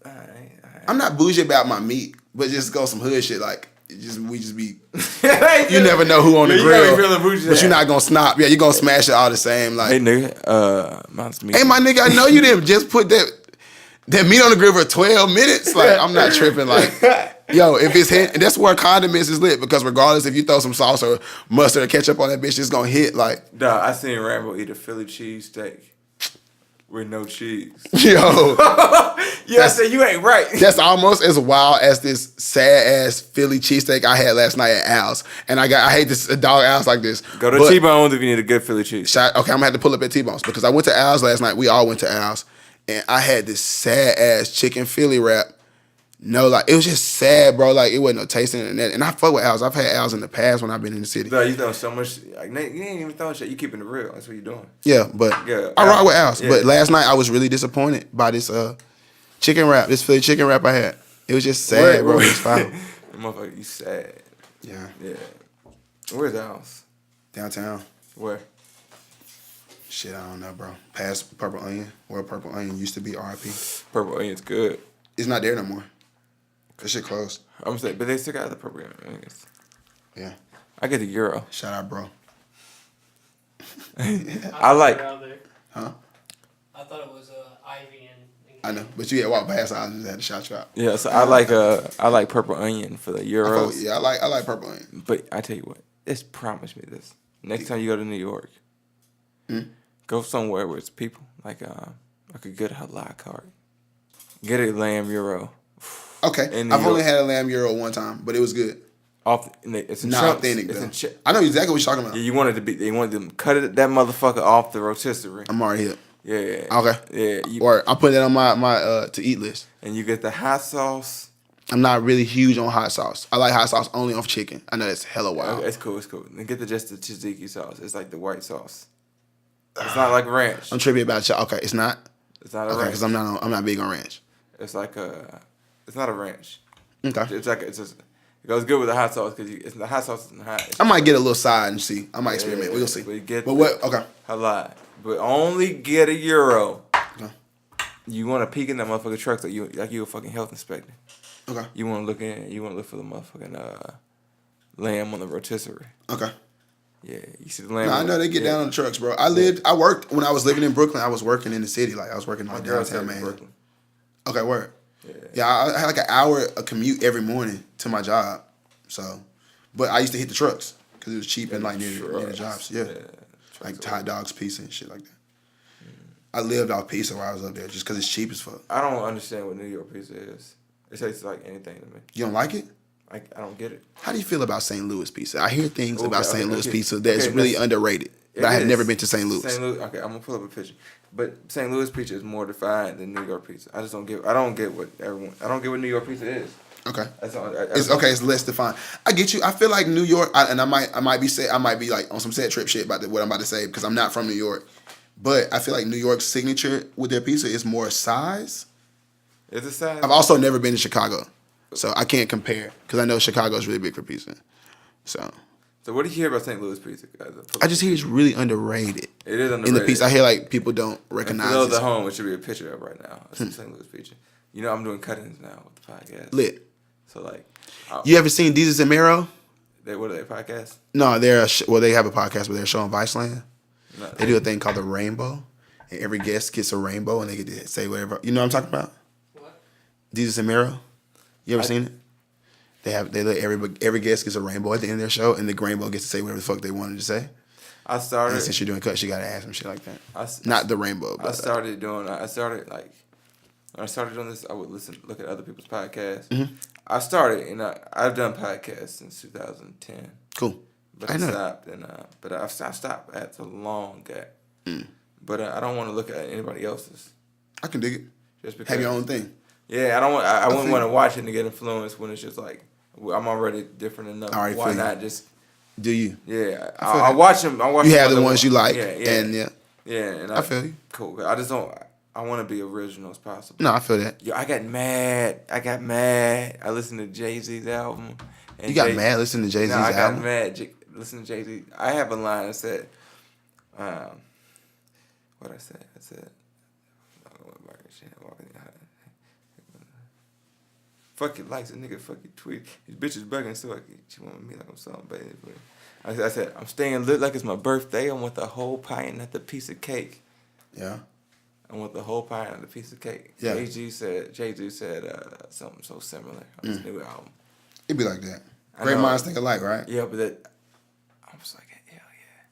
All right. I'm not bougie about my meat, but just go some hood shit like we just be. You never know who on the you grill, gotta be feeling bougie. but you're not gonna snap. Yeah, you're gonna smash it all the same. Like, Hey nigga, mine's me. hey my nigga, I know you didn't just put that meat on the grill for 12 minutes. Like, I'm not tripping. Like, yo, if it's hit, and that's where condiments is lit, because regardless if you throw some sauce or mustard or ketchup on that bitch, it's gonna hit. Like, Dog, I seen Rambo eat a Philly cheesesteak with no cheese. yo, Yeah, I said you ain't right. that's almost as wild as this sad ass Philly cheesesteak I had last night at Al's, and I hate this dog Al's like this. Go to But- T-Bones if you need a good Philly cheese. Okay, I'm gonna have to pull up at T-Bones because I went to Al's last night. We all went to Al's, and I had this sad ass chicken Philly wrap. No, like, it was just sad, bro. Like, it wasn't no tasting in that. And I fuck with Al's. I've had Al's in the past when I've been in the city. Dog, you throwing so much. Like, you ain't even throwing shit. You keeping it real. That's what you doing. Yeah, but Yeah, I rock with Al's. yeah. But last night I was really disappointed by this chicken wrap, this Philly chicken wrap I had. It was just sad, bro. It was foul. Motherfucker, you sad. Yeah, Yeah. Where's the house? downtown. Where? Shit, I don't know, bro. Past Purple Onion, where Purple Onion used to be, RIP. Purple Onion's good. It's not there no more. That shit closed. I'm saying, but they still got the purple onions. Yeah. I get the Euro. Shout out, bro. I like. Huh? I thought it was Ivy and I know, but you had walked past. I just had to shout you out. Yeah, so I like purple onion for the Euros. Yeah, I like Purple Onion. But I tell you what, just promise me this. Next time you go to New York, go somewhere where it's people like a good halal cart. Get a lamb Euro. Okay, In New I've only York. had a lamb Euro one time, but it was good. It's in Not chunks. authentic It's though. in I know exactly what you're talking about. Yeah, you wanted to be. They wanted to cut that motherfucker off the rotisserie. I'm already hip. Yeah. Okay. Yeah. Or I'll put that on my to eat list. And you get the hot sauce. I'm not really huge on hot sauce. I like hot sauce only on chicken. I know that's hella wild. Okay, it's cool. It's cool. And get just the tzatziki sauce. It's like the white sauce. It's not like ranch. I'm trippy about it. Okay, it's not. It's not a Okay, ranch. because I'm not big on ranch. It's like it's not a ranch. Okay. It's like it goes good with the hot sauce because the hot sauce isn't hot. I might get a little side and see. I might experiment. We'll see. But you get But what? Okay. halal. But only get a Euro. Okay. You want to peek in that motherfucking truck like you a fucking health inspector. Okay. You want to look in. You want to look for the motherfucking lamb on the rotisserie. Okay. Yeah, you see the lamb. No, I know they get down on the trucks, bro. I worked when I was living in Brooklyn. I was working in the city. Like, I was working My like girl downtown said man. Brooklyn. Okay, word. Yeah, I had like an hour a commute every morning to my job. So, but I used to hit the trucks because it was cheap and like near the jobs. Yeah, like hot dogs, pizza, and shit like that. I lived off pizza while I was up there just because it's cheap as fuck. I don't understand what New York pizza is. It tastes like anything to me. You don't like it? I don't get it. How do you feel about St. Louis pizza? I hear things about St. Louis pizza that's really underrated. But I have never been to St. Louis. Okay, I'm gonna pull up a picture. But St. Louis pizza is more defined than New York pizza. I don't get what New York pizza is. Okay. That's all, it's less defined. I get you. I feel like New York, I might be like on some set trip shit about what I'm about to say because I'm not from New York. But I feel like New York's signature with their pizza is more size. Is it size? I've also never been to Chicago, so I can't compare because I know Chicago's really big for pizza. So what do you hear about St. Louis pizza, guys? I just hear it's really underrated. It is underrated. In the pizza, I hear like people don't recognize it. For those at home, it should be a picture of right now. It's St. Louis pizza. You know, I'm doing cut-ins now with the podcast. Lit. So like, you ever seen Jesus and Mero? What are they, podcast? No, they have a podcast where they're showing Viceland. No, they do a thing called the Rainbow, and every guest gets a rainbow, and they get to say whatever. You know what I'm talking about? What? Jesus and Mero. You ever seen it? They let every guest gets a rainbow at the end of their show, and the rainbow gets to say whatever the fuck they wanted to say. I started. And since you're doing cuts, you gotta ask them shit like that. Not the rainbow. But, I started doing this. I would look at other people's podcasts. Mm-hmm. I started, and I've done podcasts since 2010. Cool. But I stopped, but I stopped after a long gap. But I don't want to look at anybody else's. I can dig it. Just because, have your own thing. Yeah, I don't want. I wouldn't want to watch it and get influenced when it's just like I'm already different enough. Why not just? Do you? Yeah, I watch them. You have the ones you like, and I feel you. Cool. I just don't. I want to be original as possible. No, I feel that. Yo, I got mad. I listened to Jay-Z's album. And you got mad listening to Jay-Z's album? I got mad listening to Jay-Z. I have a line that said, what I said? I said, fuck your likes, a nigga, fuck your tweet. His bitch is bugging, so she want me like I'm something, baby. I said, I'm staying lit like it's my birthday. I want the whole pie and not the piece of cake. Yeah. I want the whole pie and the piece of cake. Yeah. Jay-Z said something so similar on his new album. It'd be like that. Great minds think alike, right? Yeah, but I was like, hell yeah.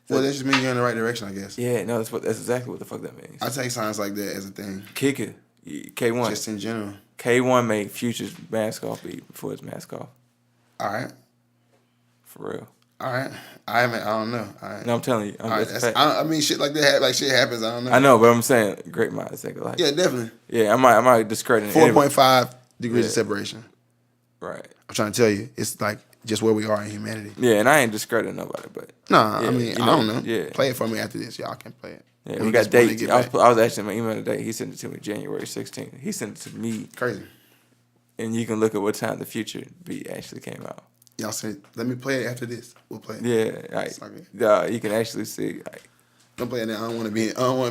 So, well, that just means you're in the right direction, I guess. Yeah, no, that's exactly what the fuck that means. I take signs like that as a thing. Kicker, K1. Just in general. K1 made Future's mask off beat before his mask off. All right. For real. All right. I don't know. All right. No, I'm telling you. I mean, shit like that, like shit happens. I don't know. I know, but I'm saying great minds think alike. Yeah, definitely. Yeah, I might discredit 4.5 degrees of separation. Right. I'm trying to tell you, it's like just where we are in humanity. Yeah, and I ain't discrediting nobody, but I mean, I don't know. Yeah. Play it for me after this. Y'all can play it. Yeah, we got dates. I was actually my email today. He sent it to me January 16th. He sent it to me. Crazy. And you can look at what time the Future beat actually came out. Y'all said, let me play it after this. We'll play it. Yeah, you can actually see. Don't play it now. I don't want to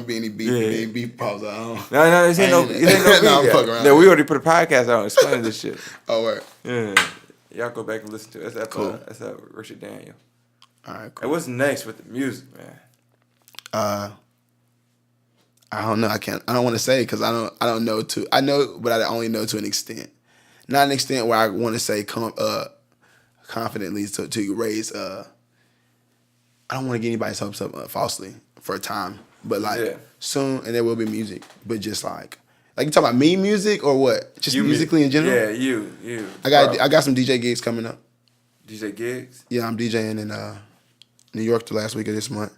be any beef. Any beef pause. No, this ain't no beef. I'm fucking around. No, we already put a podcast out explaining this shit. Oh, word. Yeah. Y'all go back and listen to it. That's Richard Daniel. All right, cool. And what's next with the music, man? I don't know. I don't want to say because I don't know to. I know, but I only know to an extent. Not an extent where I want to say confidently to raise. I don't want to get anybody's hopes up falsely for a time, but soon, and there will be music. But just like you talking about me music or what? Just musically in general. Yeah, you. I got some DJ gigs coming up. DJ gigs? Yeah, I'm DJing in New York the last week of this month.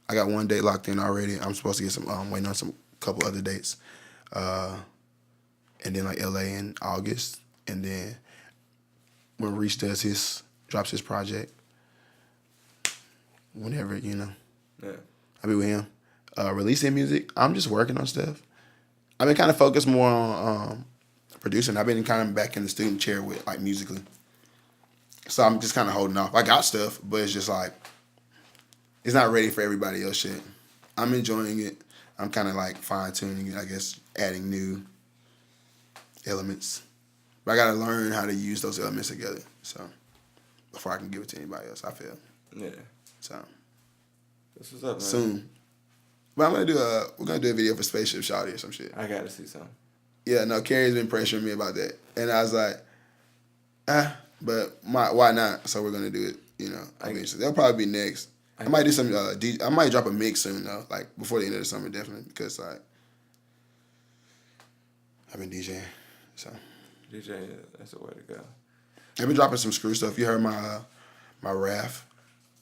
I got one date locked in already. I'm supposed to get some. Waiting on some couple other dates, and then like LA in August, and then when Reach drops his project, whenever Yeah, I'll be with him. Releasing music. I'm just working on stuff. I've been kind of focused more on producing. I've been kind of back in the student chair with like musically, so I'm just kind of holding off. I got stuff, but it's just like. It's not ready for everybody else shit. I'm enjoying it. I'm kind of like fine-tuning it, I guess, adding new elements. But I got to learn how to use those elements together. So, before I can give it to anybody else, I feel. Yeah. So. That's what's up, man. Soon. But we're going to do a video for Spaceship Shawty or some shit. I got to see something. Yeah, no, Carrie's been pressuring me about that, and I was like, but why not? So we're gonna do it. You know, eventually. They'll probably be next. I might do some. I might drop a mix soon though, like before the end of the summer, definitely, because like I've been DJing, so. DJ, that's the way to go. I've been dropping some screw stuff. You heard my Raff?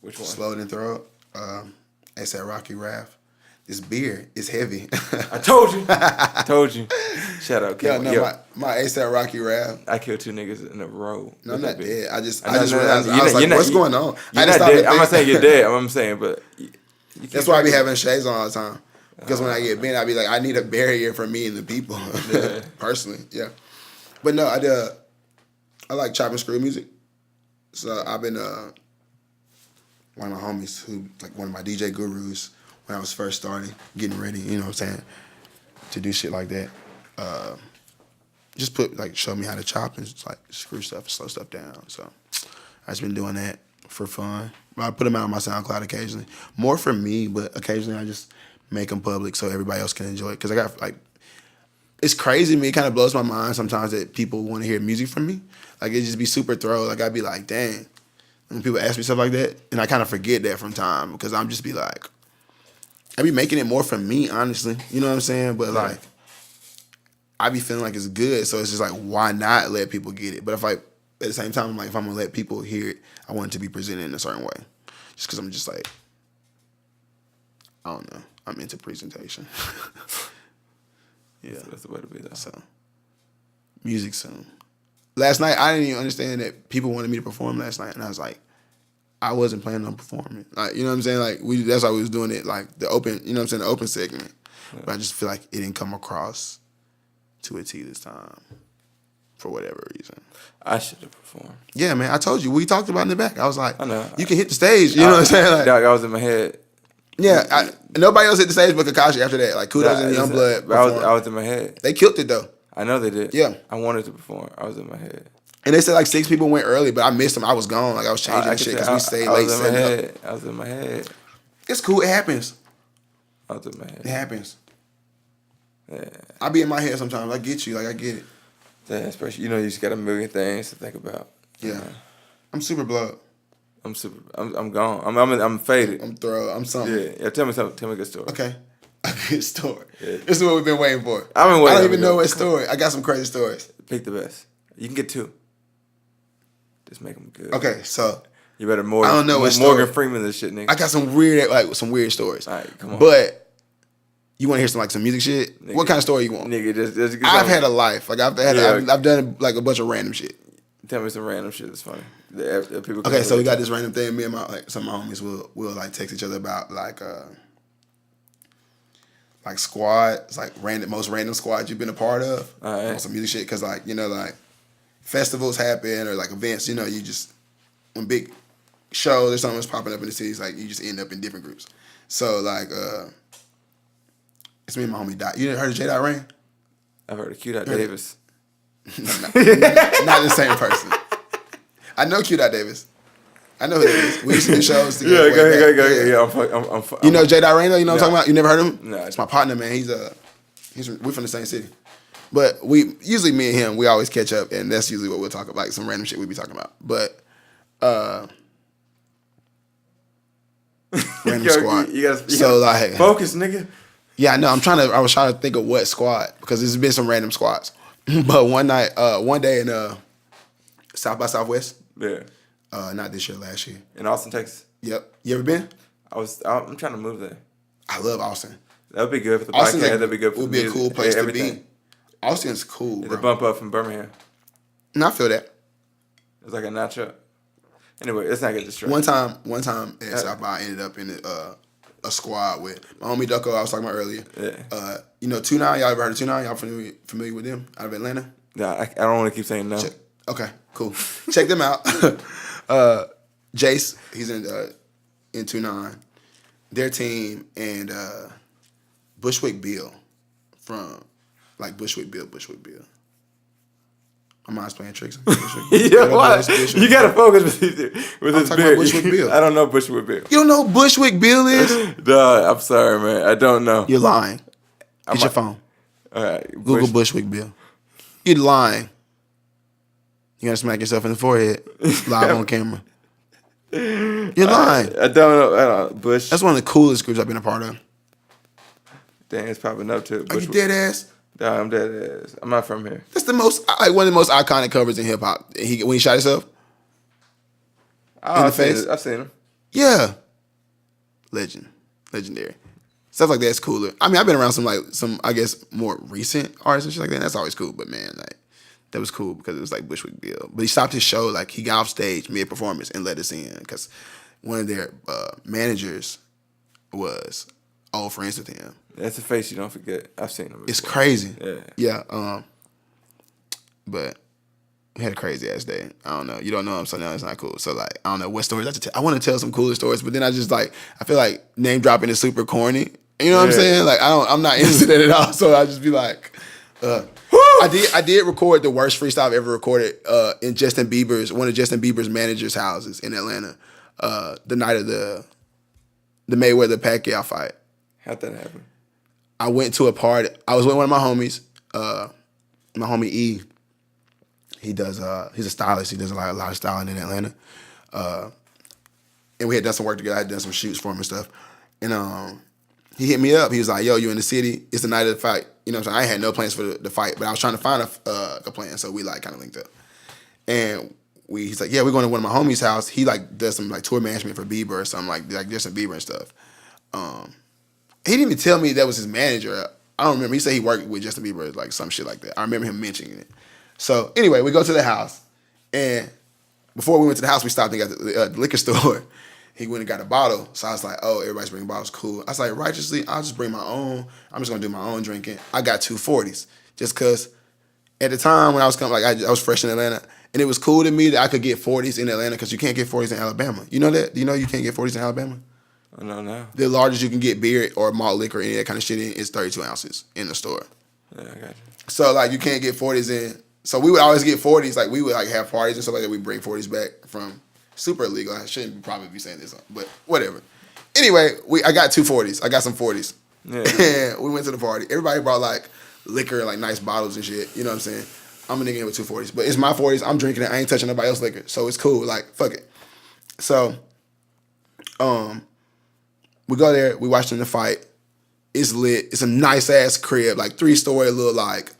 Which one? Slowed and Throw. A$AP Rocky Raff. This beer is heavy. I told you. I told you. Shout out, Yeah, Kim. no, my A$AP Rocky Raff. I killed 2 niggas in a row. No, I'm not dead. I just know, realized. you're I was not- like, you're what's not- going on? You're I just not stopped dead. I'm not and saying think. you're dead. I'm saying, but That's why I be having shades on all the time. Because when I get bent, I be like, I need a barrier for me and the people. Personally, yeah. But no, I like chopping screw music. So I've been one of my homies who like one of my DJ gurus when I was first starting, getting ready, you know what I'm saying, to do shit like that. Just show me how to chop and just, like screw stuff and slow stuff down. So I just been doing that for fun. I put them out on my SoundCloud occasionally. More for me, but occasionally I just make them public so everybody else can enjoy it. Because I got like, it's crazy to me. It kind of blows my mind sometimes that people want to hear music from me. Like it just be super throw. Like I'd be like, dang. When people ask me stuff like that, and I kind of forget that from time because I'm just be like, I be making it more for me, honestly. You know what I'm saying? But like, I be feeling like it's good, so it's just like, why not let people get it? But if I, at the same time, I'm like, if I'm gonna let people hear it, I want it to be presented in a certain way. Just because I'm just like, I don't know. I'm into presentation. Yeah, that's the way to be, though. so music soon. Last night, I didn't even understand that people wanted me to perform last night, and I was like, I wasn't planning on performing. Like, you know what I'm saying? Like, that's why we was doing it, like, the open, you know what I'm saying, the open segment. Yeah. But I just feel like it didn't come across to a T this time, for whatever reason. I should have performed. Yeah, man, I told you. We talked about it in the back. I was like, I know. You can hit the stage, you know what I'm saying? Like, dog, I was in my head. Yeah, nobody else hit the stage but Kakashi after that. Like, Kudos and Youngblood. I was in my head. They killed it, though. I know they did. Yeah. I wanted to perform. I was in my head. And they said like 6 people went early, but I missed them. I was gone. Like I was changing shit because we stayed late. I was in my head. It's cool. It happens. I was in my head. It happens. Yeah. I be in my head sometimes. I get you. Like I get it. Yeah, especially, you know, you just got a million things to think about. Yeah. I'm super blood. I'm gone. I'm faded. I'm thorough. I'm something. Yeah. Tell me something. Tell me a good story. Okay. A good story. Yeah. This is what we've been waiting for. I've been waiting. I don't even know what story. I got some crazy stories. Pick the best. You can get 2. Just make them good. Okay, so you better I don't know what Morgan story. Freeman this shit, nigga. I got some weird stories. All right, come on. But you want to hear some music shit? Nigga, What kind of story you want? Nigga, just I've had a life. Like I've done like a bunch of random shit. Tell me some random shit that's funny. People Okay, so we got this random thing. Me and some of my homies will like text each other about like squads, like most random squads you've been a part of. All right. On some music shit, because like, you know, like festivals happen or like events, you know, you just, when big shows or something is popping up in the cities, like you just end up in different groups. So like, it's me and my homie Dot. You heard of J. Dot Rain? I've heard of Q. Davis. not the same person. I know Q. Davis. I know who that is. We used to do shows together. Yeah, go ahead. Yeah, I'm you know J. Dot Rain though? You know what I'm talking about? You never heard of him? No. It's my partner, man. We're from the same city. But usually me and him, we always catch up, and that's usually what we'll talk about, like some random shit we be talking about. But random squad. You gotta like focus, nigga. Yeah, I know. I was trying to think of what squad, because there's been some random squads. But one day in South by Southwest. Yeah. Not this year, last year. In Austin, Texas. Yep. You ever been? I'm trying to move there. I love Austin. That'd be good for the Austin's podcast. like, That'd be good for would the be music. a cool place Everything. to be. Austin's cool, bro. The bump up from Birmingham. No, I feel that. It's like a notch up. Anyway, let's not get distracted. One time at South by, I ended up in a squad with my homie Ducko I was talking about earlier. Yeah. You know 2-9? Y'all ever heard of 2-9? Y'all familiar with them out of Atlanta? Nah, I don't want to keep saying no. Okay, cool. Check them out. Jace, he's in 2-9. Their team, and Bushwick Bill from like Bushwick Bill. My mind's playing tricks. Yeah, what? You gotta focus with this about Bushwick Bill. I don't know Bushwick Bill. You don't know who Bushwick Bill is? Duh, I'm sorry, man. I don't know. You're lying. Get your phone. All right. Google Bushwick Bill. You're lying. You gotta smack yourself in the forehead live on camera. You're lying. I don't know. Bush. That's one of the coolest groups I've been a part of. Dang, it's popping up to. Are you dead ass? Nah, I'm dead ass. I'm not from here. That's the most like one of the most iconic covers in hip hop. When he shot himself in the face. I've seen him. Yeah, legendary. Stuff like that's cooler. I mean, I've been around some I guess more recent artists and shit like that. And that's always cool. But man, like that was cool because it was like Bushwick Bill. But he stopped his show, like he got off stage mid performance and let us in because one of their managers was old friends with him. That's a face you don't forget. I've seen him before. It's crazy. Yeah. Yeah. But we had a crazy ass day. I don't know. You don't know him, so no, it's not cool. So like, I don't know what stories I have to tell. I want to tell some cooler stories, but then I just like, I feel like name dropping is super corny. You know what I'm saying? Like I'm not into that at all. So I just be like, I did record the worst freestyle I've ever recorded in one of Justin Bieber's managers' houses in Atlanta, the night of the Mayweather Pacquiao fight. How'd that happen? I went to a party. I was with one of my homies, my homie E. He does. He's a stylist. He does a lot of styling in Atlanta, and we had done some work together. I had done some shoots for him and stuff, and he hit me up. He was like, "Yo, you in the city? It's the night of the fight." You know what I'm saying? I had no plans for the fight, but I was trying to find a plan, so we like kind of linked up. And he's like, "Yeah, we're going to one of my homies' house. He like does some like tour management for Bieber or something like Justin Bieber and stuff." He didn't even tell me that was his manager. I don't remember. He said he worked with Justin Bieber, like some shit like that. I remember him mentioning it. So anyway, we go to the house, and before we went to the house, we stopped and got the liquor store. He went and got a bottle. So I was like, oh, everybody's bringing bottles, cool. I was like, righteously, I'll just bring my own. I'm just gonna do my own drinking. I got 2 40s. Just cause at the time when I was coming, like I was fresh in Atlanta, and it was cool to me that I could get 40s in Atlanta because you can't get 40s in Alabama. You know that? Do you know you can't get 40s in Alabama? I know now. The largest you can get beer or malt liquor, any of that kind of shit in is 32 ounces in the store. Yeah, I got you. So like you can't get 40s in. So we would always get 40s. Like we would like have parties and stuff like that. We bring 40s back from super illegal. I shouldn't probably be saying this, but whatever. Anyway, I got 2 40s. I got some 40s. Yeah. And we went to the party. Everybody brought like liquor, like nice bottles and shit. You know what I'm saying? I'm a nigga in with 2 40s, but it's my 40s. I'm drinking it. I ain't touching nobody else's liquor, so it's cool. Like fuck it. So, we go there. We watch them the fight. It's lit. It's a nice ass crib, like 3-story little like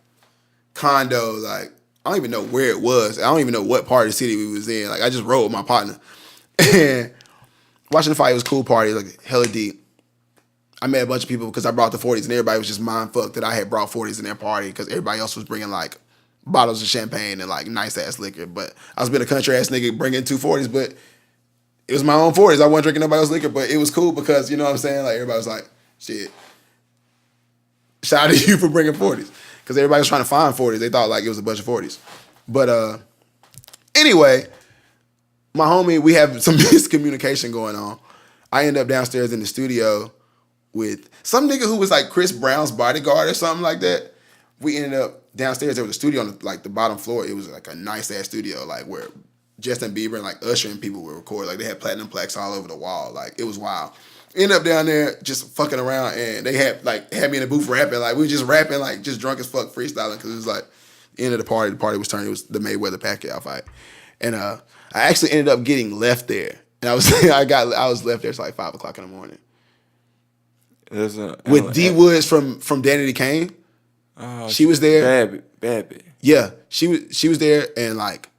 condo. Like I don't even know where it was. I don't even know what part of the city we was in. Like I just rode with my partner, and watching the fight, it was a cool party, like hella deep. I met a bunch of people because I brought the 40s, and everybody was just mind fucked that I had brought 40s in their party because everybody else was bringing like bottles of champagne and like nice ass liquor. But I was being a country ass nigga bringing 2 40s, but it was my own 40s. I wasn't drinking nobody else's liquor, but it was cool because you know what I'm saying. Like everybody was like, shit. Shout out to you for bringing 40s. Because everybody was trying to find 40s. They thought like it was a bunch of 40s. But anyway, my homie, we have some miscommunication going on. I end up downstairs in the studio with some nigga who was like Chris Brown's bodyguard or something like that. We ended up downstairs. There was a studio on the bottom floor. It was like a nice ass studio, like where Justin Bieber and like Usher and people would record. Like they had platinum plaques all over the wall. Like it was wild. Ended up down there just fucking around, and they had me in the booth rapping. Like we were just rapping, like just drunk as fuck, freestyling, because it was like the end of the party. The party was turning. It was the Mayweather Pacquiao fight, and I actually ended up getting left there, and I was left there till like 5 o'clock in the morning with D Woods from Danity Kane. Oh, she was there. Babby. Yeah, she was there, and like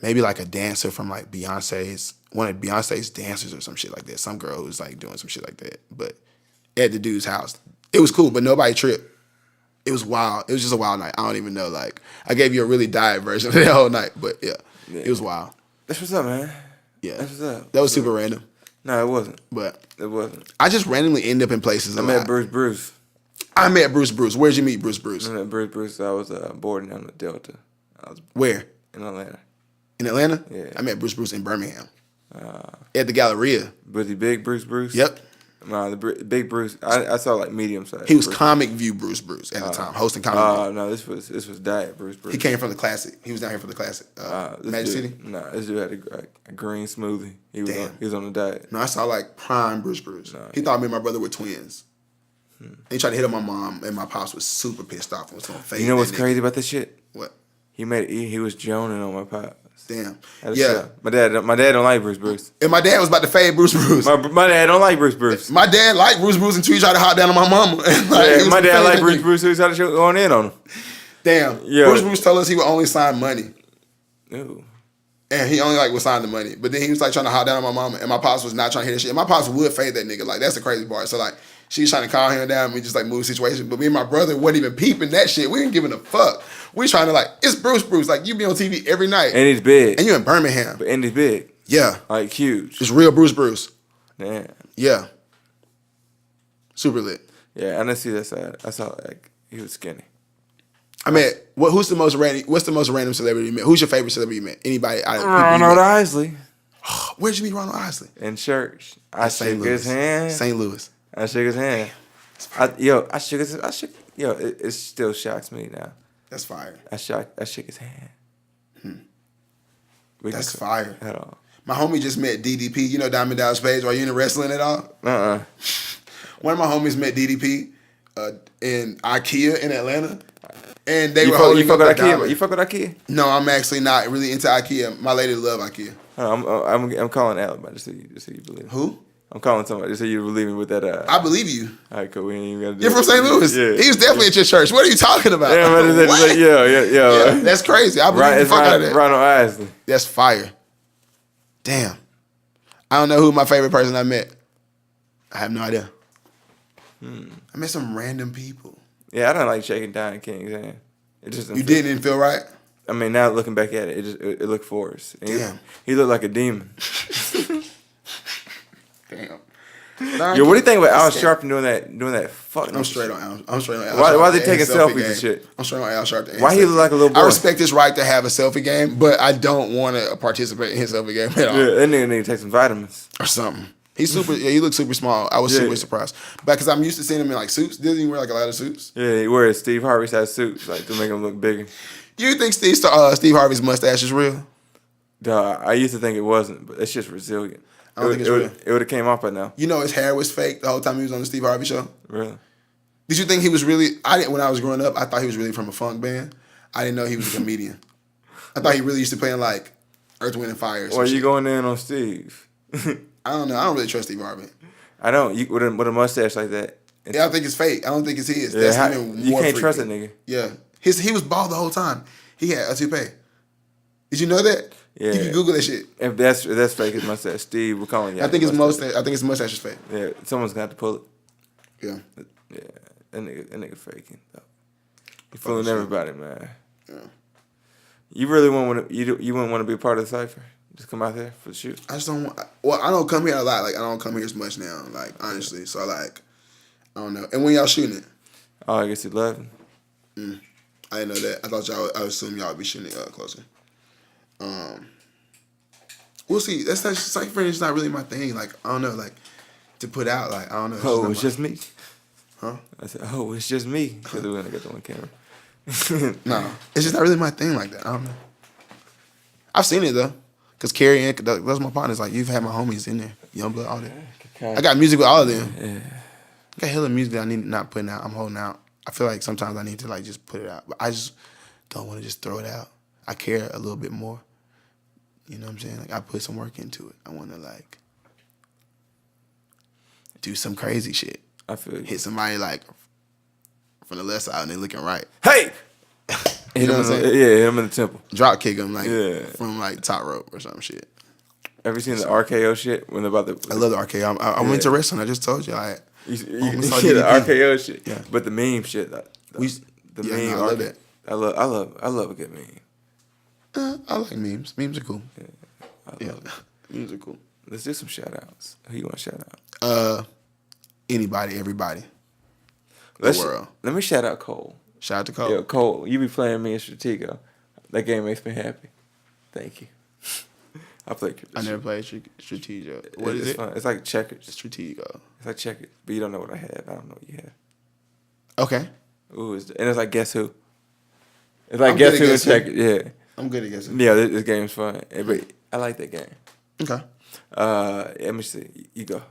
maybe like a dancer from like one of Beyonce's dancers or some shit like that. Some girl who was like doing some shit like that. But at the dude's house. It was cool, but nobody tripped. It was wild. It was just a wild night. I don't even know. Like, I gave you a really diet version of that whole night. But yeah, it was wild. That's what's up, man. Yeah. That's what's up. That was super random. No, it wasn't. But it wasn't. I just randomly end up in places. I met Bruce. I met Bruce. Where'd you meet Bruce? I met Bruce. I was boarding on the Delta. Where? In Atlanta. In Atlanta? Yeah. I met Bruce in Birmingham. At the Galleria. Was he big Bruce? Yep. No, the big Bruce. I saw like medium size. He was Bruce. Comic View Bruce at the time, hosting Comic View. Oh no, this was Diet Bruce. He came from the Classic. He was down here for the Classic. Magic City. No, this dude had a green smoothie. He was on the diet. No, I saw like prime Bruce. No, he thought me and my brother were twins. And he tried to hit on my mom, and my pops was super pissed off and was gonna fade. You know what's that nigga. crazy about this shit? What? He was joning on my pops. Damn. That's Yeah. tough. My dad don't like Bruce. And my dad was about to fade Bruce. My dad don't like Bruce. My dad liked Bruce until he tried to hop down on my mama. And like, Yeah, he was my dad liked fading that nigga. Bruce. So he started going in on him. Damn. Yo. Bruce told us he would only sign money. Ooh. And he only would sign the money. But then he was like trying to hop down on my mama. And my pops was not trying to hear that shit. And my pops would fade that nigga. Like, that's the crazy part. So like, she was trying to calm him down and we just like move the situation. But me and my brother wasn't even peeping that shit. We ain't giving a fuck. We trying to like, it's Bruce. Like, you be on TV every night. And he's big. And you in Birmingham. And he's big. Yeah. Like huge. It's real Bruce. Damn. Yeah. Super lit. Yeah, I didn't see that side. I saw like he was skinny. I mean, what's the most random celebrity you met? Who's your favorite celebrity you met? Anybody? Ronald Isley. Where'd you meet Ronald Isley? In church. I shook his hand. St. Louis. I shook his hand. It still shocks me now. That's fire. I shook his hand. That's fire. At all. My homie just met DDP. You know Diamond Dallas Page? Are you into wrestling at all? One of my homies met DDP in IKEA in Atlanta. And they were holding You fuck up with a IKEA? dollar. You fuck with IKEA? No, I'm actually not really into IKEA. My lady love IKEA. I'm calling Alabama just so you believe me. Who? I'm calling somebody just so you believe me with that. I believe you. All right, cool. We ain't even gotta do You're from St. Louis. Yeah. He was definitely at your church. What are you talking about? Yeah, but What? it's yeah. Yeah, that's crazy. I believe the fuck out of that. Ronald Isley. That's fire. Damn. I don't know who my favorite person I met. I have no idea. I met some random people. Yeah, I don't like shaking down King's hand. It just You didn't feel right? I mean, now looking back at it, it looked forced. And Damn. He looked like a demon. Damn. Yo, what do you think about Al Sharpton doing that fucking? I'm straight on Al. I'm straight on Al. Why Sharpton they and taking his selfies game. and shit? I'm straight on Al Sharpton. Why he look like a little boy? I respect his right to have a selfie game, but I don't want to participate in his selfie game at all. Yeah, that nigga need to take some vitamins. Or something. He's super. Yeah, he looks super small. I was super surprised, but because I'm used to seeing him in like suits. Doesn't he wear like a lot of suits? Yeah, he wears Steve Harvey size suits like to make him look bigger. You think Steve Harvey's mustache is real? Duh, I used to think it wasn't, but it's just resilient. I don't think it's real. It would have came off by now. You know his hair was fake the whole time he was on the Steve Harvey show. Really? Did you think he was really? I didn't. When I was growing up, I thought he was really from a funk band. I didn't know he was a comedian. I thought he really used to play in like Earth, Wind, and Fire. Why are you going in on Steve? I don't know. I don't really trust Steve Harvey. I don't. With a mustache like that. Yeah, I think it's fake. I don't think it's his. Yeah, That's even you more can't freaky. trust that nigga. Yeah, he was bald the whole time. He had a toupee. Did you know that? Yeah. You can Google that shit. If that's fake, his mustache. Steve, we're calling you. I think his mustache is fake. Yeah, someone's gonna have to pull it. Yeah. Yeah, that nigga faking. He fooling everybody, man. Yeah. You really wouldn't want to be a part of the cipher? Just come out there for the shoot. I just don't want. Well, I don't come here a lot. Like I don't come here as much now. Like honestly, so like I don't know. And when y'all shooting it? Oh, I guess 11. I didn't know that. I thought y'all. I assume y'all would be shooting it closer. We'll see. That's not cipher. Is not really my thing. Like I don't know. Like to put out. Like I don't know. Oh, it's just me. Huh? I said, oh, it's just me. Because we only got the one camera. No, it's just not really my thing like that. I don't know. I've seen it though. Cause Carrie and those my partners. Like you've had my homies in there, Youngblood, all that. I got music with all of them. Yeah. I got hella music that I need not putting out. I'm holding out. I feel like sometimes I need to like just put it out, but I just don't want to just throw it out. I care a little bit more. You know what I'm saying? Like I put some work into it. I want to like do some crazy shit. I feel you. Hit somebody like from the left side and they looking right. Hey! You know what I'm saying? Yeah, hit him in the temple. Drop kick him like Yeah. from like top rope or some shit. Have you seen the RKO shit when they're about to? I love the RKO. I'm into wrestling. I just told you. You saw see the DDP. RKO shit. Yeah. But the meme shit. The Yeah, meme. no, I love that. I love a good meme. I like memes. Memes are cool. I love it. Memes are cool. Let's do some shout outs. Who you want to shout out? Anybody, everybody. World. Let me shout out Cole. Shout out to Cole. Yo, Cole, you be playing me in Stratego. That game makes me happy. Thank you. I play. I never played Stratego. What is it's it? fun. It's like checkers. Stratego. It's like checkers, but you don't know what I have. I don't know what you have. Okay. Ooh, and it's like guess who. It's like I'm guess good who at and Guess Who. checkers. Yeah. I'm good at guessing. Yeah, this game's fun. But I like that game. Okay. Let me see. You go.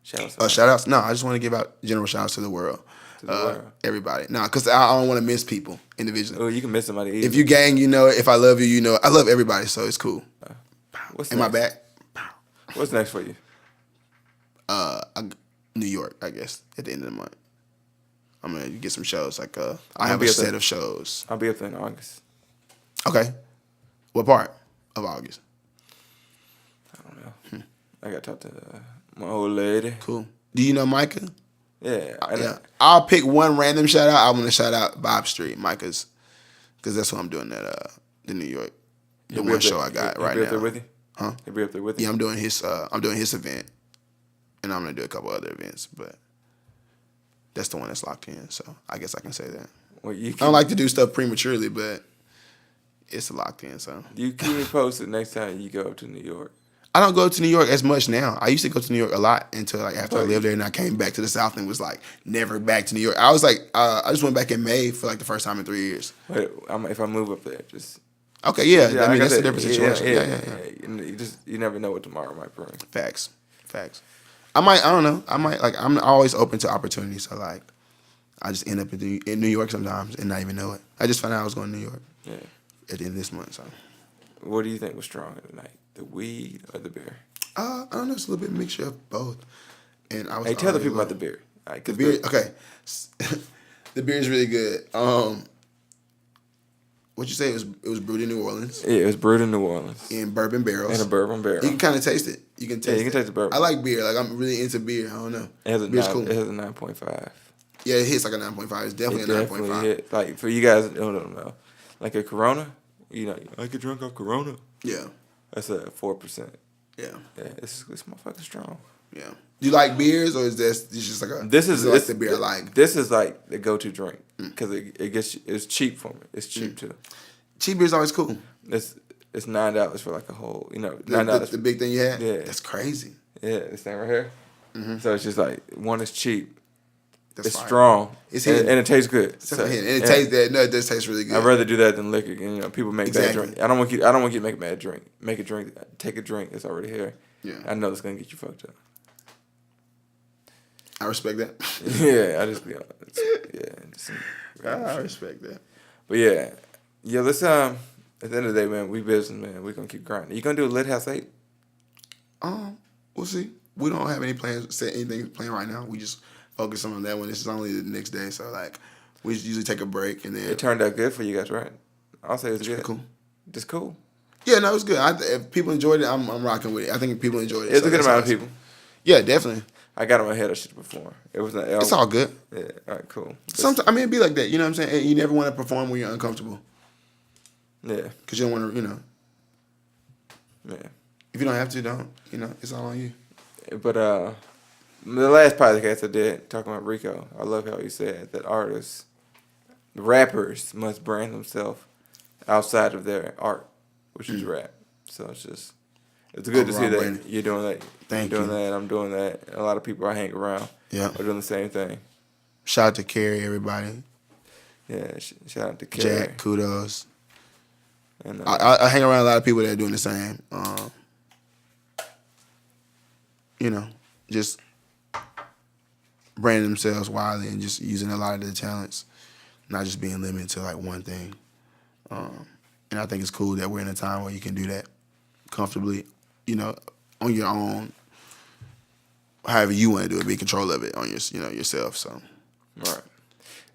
Shout out. Oh, shout outs? No, I just want to give out general shout outs to the world. To the world. Everybody. No, because I don't want to miss people individually. Oh, you can miss somebody. Easily. If you gang, you know it. If I love you, you know it. I love everybody, so it's cool. What's Am next? I back? What's next for you? New York, I guess, at the end of the month. I'm going to get some shows. Like, I I'm have gonna a be up set there. of shows. I'll be up there in August. Okay. What part of August? I don't know. I got to talk to my old lady. Cool. Do you know Micah? Yeah. Yeah. I'll pick one random shout out. I want to shout out Bob Street, Micah's, because that's what I'm doing at the New York, the one show I got right He'll be up there now. with you? Huh? He'll be up there with you? Yeah, I'm doing his event, and I'm gonna do a couple other events, but that's the one that's locked in. So I guess I can say that. Well, you I don't like to do stuff prematurely, but it's locked in. So You keep me posted next time you go up to New York. I don't go to New York as much now. I used to go to New York a lot until like after I Oh, lived there, and I came back to the South and was like never back to New York. I was like, I just went back in May for like the first time in 3 years. But if I move up there, just Okay, yeah. I mean, like that's a said, different situation. Yeah. You never know what tomorrow might bring. Facts. I don't know. I'm always open to opportunities. So like, I just end up in New York sometimes and not even know it. I just found out I was going to New York Yeah. at the end of this month. So What do you think was stronger tonight, the weed or the beer? I don't know. It's a little bit mixture of both. And I was Hey, tell the already people about the like- beer. All right, The 'cause beer. Okay, the beer is really good. What you say? It was brewed in New Orleans Yeah, it was brewed in New Orleans in bourbon barrels. in a bourbon barrel. You can kind of taste it. You can taste. you can taste the bourbon. I like beer. Like I'm really into beer. I don't know. It has a Beer's 9, cool. It has a 9.5. Yeah, it hits like a 9.5. It's definitely It a definitely 9.5. hit. Like for you guys who don't know, like a Corona, I get drunk off Corona. Yeah, That's a 4%. yeah, Yeah, this motherfucker's strong. yeah. Do you like beers or is this just like a? This is like the beer I like. This is like the go-to drink because it's cheap for me. It's cheap too. Cheap beer's always cool. It's $9 for like a whole, The big thing you had. Yeah. That's crazy. Yeah, this thing right here. So it's just like one is cheap. That's It's fire. strong. It's and, hidden. and it tastes good. It's definitely hidden. And it tastes that. No, it does taste really good. I'd rather do that than liquor. People make bad Exactly. drink. I don't want you to make a bad drink. Make a drink. Take a drink that's already here. Yeah. I know it's gonna get you fucked up. I respect that. Yeah, I just be honest. I respect that. But yeah. Let's at the end of the day, man, we business, man. We gonna keep grinding. You gonna do a Lit House 8? We'll see. We don't have any anything planned right now. We just focus on that one. This is only the next day, so like we usually take a break and then. It turned out good for you guys, right? I'll say it's good. Cool. Just cool. Yeah, no, it was good. If people enjoyed it, I'm rocking with it. I think people enjoyed it. It's so a good that's amount of awesome. people. Yeah, definitely. I got on my head of shit before. It was It's all good. Yeah. All right. Cool. Sometimes it'd be like that. You know what I'm saying? And you never want to perform when you're uncomfortable Yeah. because you don't want to. Yeah. If you don't have to, don't. It's all on you. But the last podcast I did talking about Rico, I love how he said that artists, rappers must brand themselves outside of their art, which is rap. So it's good to see Overall that branding. you're doing that. Thank you're doing you. that. I'm doing that. A lot of people I hang around Yeah. are doing the same thing. Shout out to Carrie, everybody. Yeah. Shout out to Kerry. Jack, kudos. And I hang around a lot of people that are doing the same. Just branding themselves widely and just using a lot of their talents, not just being limited to like one thing. And I think it's cool that we're in a time where you can do that comfortably, on your own, however you want to do it, be in control of it on yourself. So, right.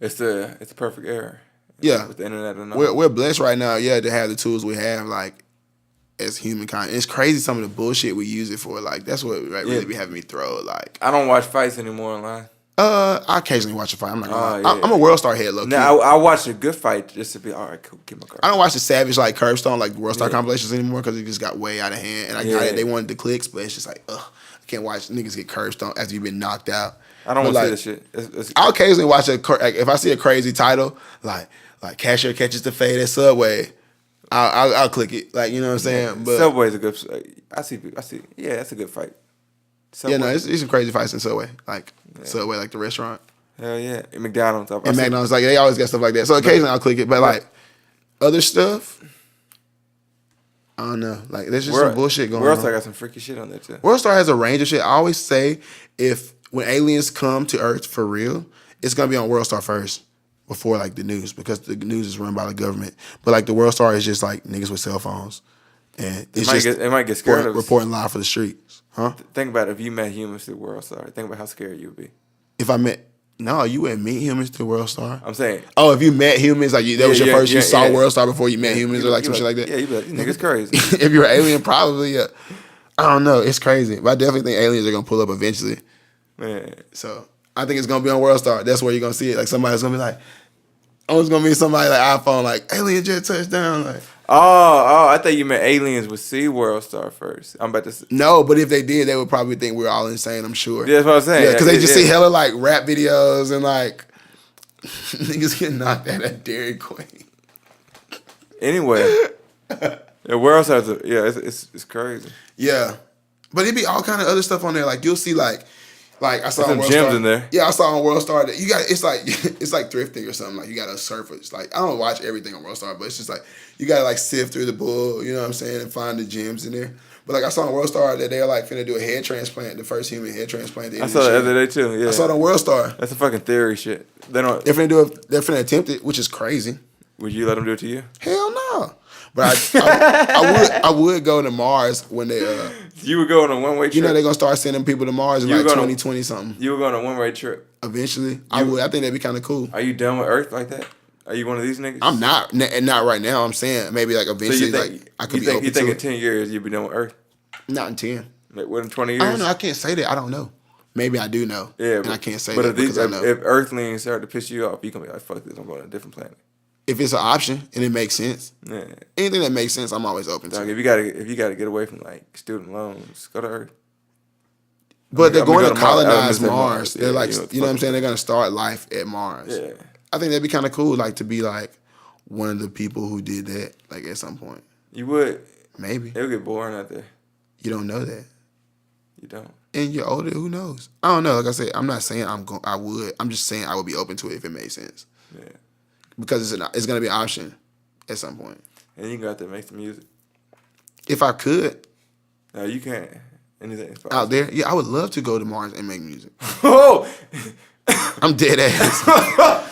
It's the perfect era. yeah, With the internet and all. we're blessed right now, to have the tools we have, like, as humankind. It's crazy some of the bullshit we use it for. Like, that's what really be having me throw. Like, I don't watch fights anymore online. I occasionally watch a fight. I'm not gonna lie. Yeah. I'm a World Star head, low key. Now I watch a good fight just to be all right. Cool, get my car. I don't watch the savage like Curbstone, like World Star Yeah. compilations anymore because it just got way out of hand. And I got Yeah. it. They wanted the clicks, but it's just like, ugh, I can't watch niggas get Curbstone after you've been knocked out. I don't But, want to like, see this shit. I'll occasionally watch like, if I see a crazy title, like Cashier Catches the Fade at Subway, I'll click it. Like, you know what I'm saying? But Subway's a good. I see. Yeah, that's a good fight. Subway. yeah, no, it's some crazy fights in Subway, like Subway, like the restaurant. Hell yeah, and McDonald's. And McDonald's, like, they always got stuff like that. So occasionally I'll click it, but like other stuff, I don't know. Like, there's just some bullshit going World Star on. got some freaky shit on there too. World Star has a range of shit. I always say when aliens come to Earth for real, it's gonna be on World Star first before like the news, because the news is run by the government. But like the World Star is just like niggas with cell phones, and It might get scared of us. reporting live for the streets, huh? Think about it, if you met humans through World Star. Think about how scared you would be. If I met No, you wouldn't meet humans through World Star. I'm saying. Oh, if you met humans, like that was your first, you saw yeah. World Star before you met humans, or like some shit like that. Yeah, you be like, niggas crazy. If you're an alien, probably. Yeah. I don't know. It's crazy, but I definitely think aliens are gonna pull up eventually. Man. So I think it's gonna be on World Star. That's where you're gonna see it. Like somebody's gonna be like, oh, it's gonna be somebody like iPhone, like alien jet touchdown. Like, I thought you meant aliens would see World Star first. I'm about to say. no, but if they did, they would probably think we're all insane. I'm sure. Yeah, that's what I'm saying. Yeah, because they just see hella like rap videos and like niggas get knocked out at Dairy Queen. Anyway, the World Star, it's crazy. Yeah, but it'd be all kind of other stuff on there. Like you'll see like I saw There's on some World gems Star. in there. Yeah, I saw on World Star that you got. It's like thrifting or something. Like you got to surface. Like I don't watch everything on World Star, but it's just like you got to like sift through the bull. You know what I'm saying, and find the gems in there. But like I saw on World Star that they're like finna do a head transplant, the first human head transplant. I saw that the other day too. Yeah, I saw it on World Star. That's a fucking theory shit. They don't. They're finna attempt it, which is crazy. Would you let them do it to you? Hell no. But I would go to Mars when they You would go on a one-way trip. you know they're gonna start sending people to Mars in You like were gonna- 2020 something. You would go on a one-way trip. Eventually, I would. I think that'd be kind of cool. Are you done with Earth like that? Are you one of these niggas? I'm not right now. I'm saying maybe like So eventually, you think, like I could you be think, open you think to in it. 10 years you'll be done with Earth? Not in 10. Like, what in 20 years? I don't know. I can't say that. I don't know. Maybe I do know. Yeah, and I can't say but that if these, because I know. if Earthlings start to piss you off, you gonna be like, fuck this, I'm going to a different planet. If it's an option and it makes sense, Yeah. anything that makes sense, I'm always open to. Dog, if you gotta get away from like student loans, go to Earth. But they're I'm gonna going go to to Mars. colonize I'm gonna say Mars. Mars. They're Yeah, like, you know what the you know what I'm fuck. saying? They're gonna start life at Mars. Yeah. I think that'd be kind of cool, like to be like one of the people who did that, like at some point. You would. Maybe It would get boring out there. you don't know that, You don't. and you're older. Who knows? I don't know. Like I said, I'm not saying I would. I'm just saying I would be open to it if it made sense, Yeah. because it's gonna be an option at some point. And you can go out there and make some music. If I could No, you can't. Anything. is out possible. there, yeah, I would love to go to Mars and make music. Oh! I'm dead ass.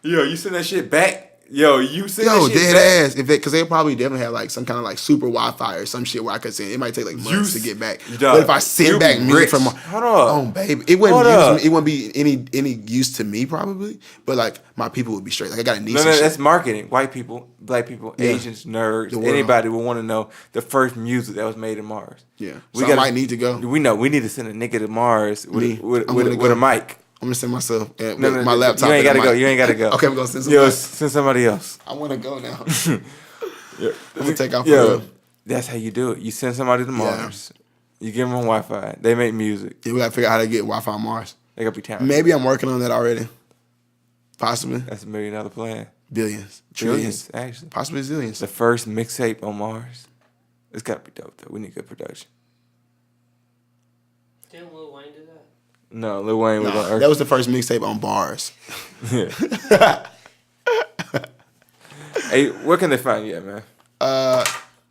Yo, you send that shit back? Yo, you send Yo, that shit dead back? ass. Because they probably definitely have like some kind of like super Wi-Fi or some shit where I could send. It might take like months to get back. Dog, But if I send you back be music rich. from Hold up. oh baby, it wouldn't Hold up. it wouldn't be any use to me probably. But like my people would be straight. Like I got a niece. No, and shit. that's marketing. White people, black people, Yeah. Asians, nerds, The world. anybody will want to know the first music that was made in Mars. Yeah. We So I might need to go. We know we need to send a nigga to Mars with, Me. with, I'm with, gonna with a go. mic. I'm gonna send myself with No, my laptop. You ain't and gotta a go. mic. You ain't gotta go. Okay, I'm gonna send Yo, somebody. send somebody else. I want to go now. Yeah. I'm gonna take off. For Yo, real. that's how you do it. You send somebody to Mars. You give them Wi-Fi. They make music. Yeah, we gotta figure out how to get Wi-Fi on Mars. They gotta be talented. Maybe I'm working on that already. Possibly That's $1 million plan. billions, Trillions, trillions, actually. possibly zillions. The first mixtape on Mars. It's gotta be dope though. We need good production. Didn't Lil Wayne do that? No, Lil Wayne was on Nah, Earth. that was the first mixtape on bars. Hey, where can they find you at, man?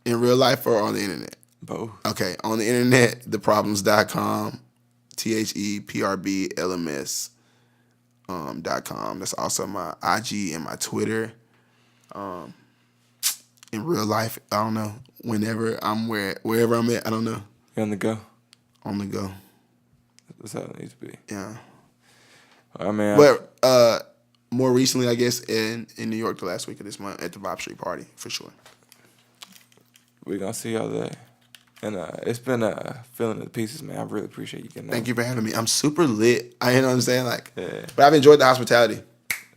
In real life or on the internet? Both. Okay, on the internet, theproblems.com, THEPRBLMS .com. That's also my IG and my Twitter. In real life, I don't know. Whenever I'm wherever I'm at, I don't know. You on the go? On the go. That's how it needs to be. Yeah. I mean, But more recently, I guess, in New York the last week of this month at the Vibe Street Party, for sure. we're gonna see y'all there. And it's been a feeling of the pieces, man. I really appreciate you getting on. Thank you for having me. I'm super lit. You know what I'm saying? Like, Yeah. but I've enjoyed the hospitality for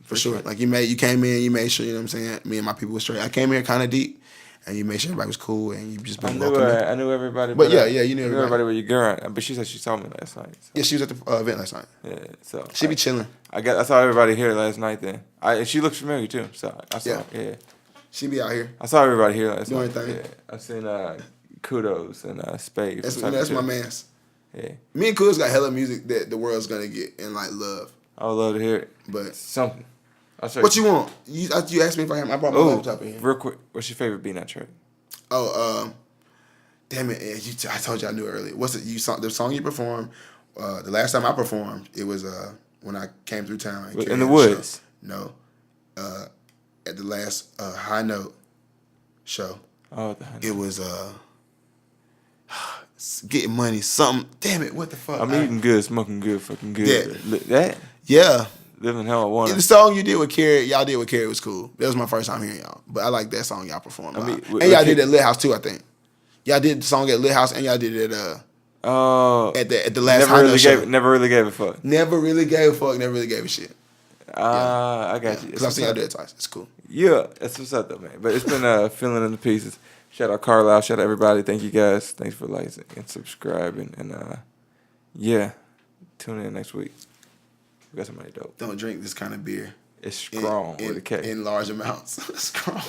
Appreciate sure. it. Like you came in, you made sure, you know what I'm saying? Me and my people were straight. I came here kind of deep, and you made sure everybody was cool, and you just I been knew welcoming. I knew everybody. But yeah, you knew everybody. with your girl. But she said she saw me last night. So. Yeah, she was at the event last night. Yeah, so She be chilling. I saw everybody here last night. Then and she looks familiar too. So I saw. Yeah. She be out here. I saw everybody here last Doing night. her thing. Yeah, I seen Kudos and Spade. That's from that's my Cyber man's. Two. Yeah, Me and Kuz got hella music that the world's gonna get and like love. I would love to hear it. But Something. I'll show what you want? You asked me if I brought my Oh, laptop in here. real quick. What's your favorite Bknott track? Oh, damn it! I told you I knew it earlier. What's it? The song you performed? The last time I performed, it was when I came through town and In the carried woods. show. No, at the last High Note show. Oh, It was getting money. Something. Damn it! What the fuck? I'm eating good, smoking good, fucking good. That Yeah. living how I want. The song you did with Carrie, y'all did with Carrie was cool. That was my first time hearing y'all. But I like that song y'all performed. I mean, and y'all did it at Lit House too, I think. Y'all did the song at Lit House and y'all did it at the last never High really Note show. never really gave a fuck. Never really gave a fuck, never really gave a shit. I got you. Because I've seen y'all do it twice. It's cool. Yeah, that's what's up though, man. But it's been filling in the pieces. Shout out Carlisle, shout out everybody. Thank you guys. Thanks for liking and subscribing. And yeah, tune in next week. We got somebody dope. Don't drink this kind of beer. It's strong with a K. In large amounts. Strong.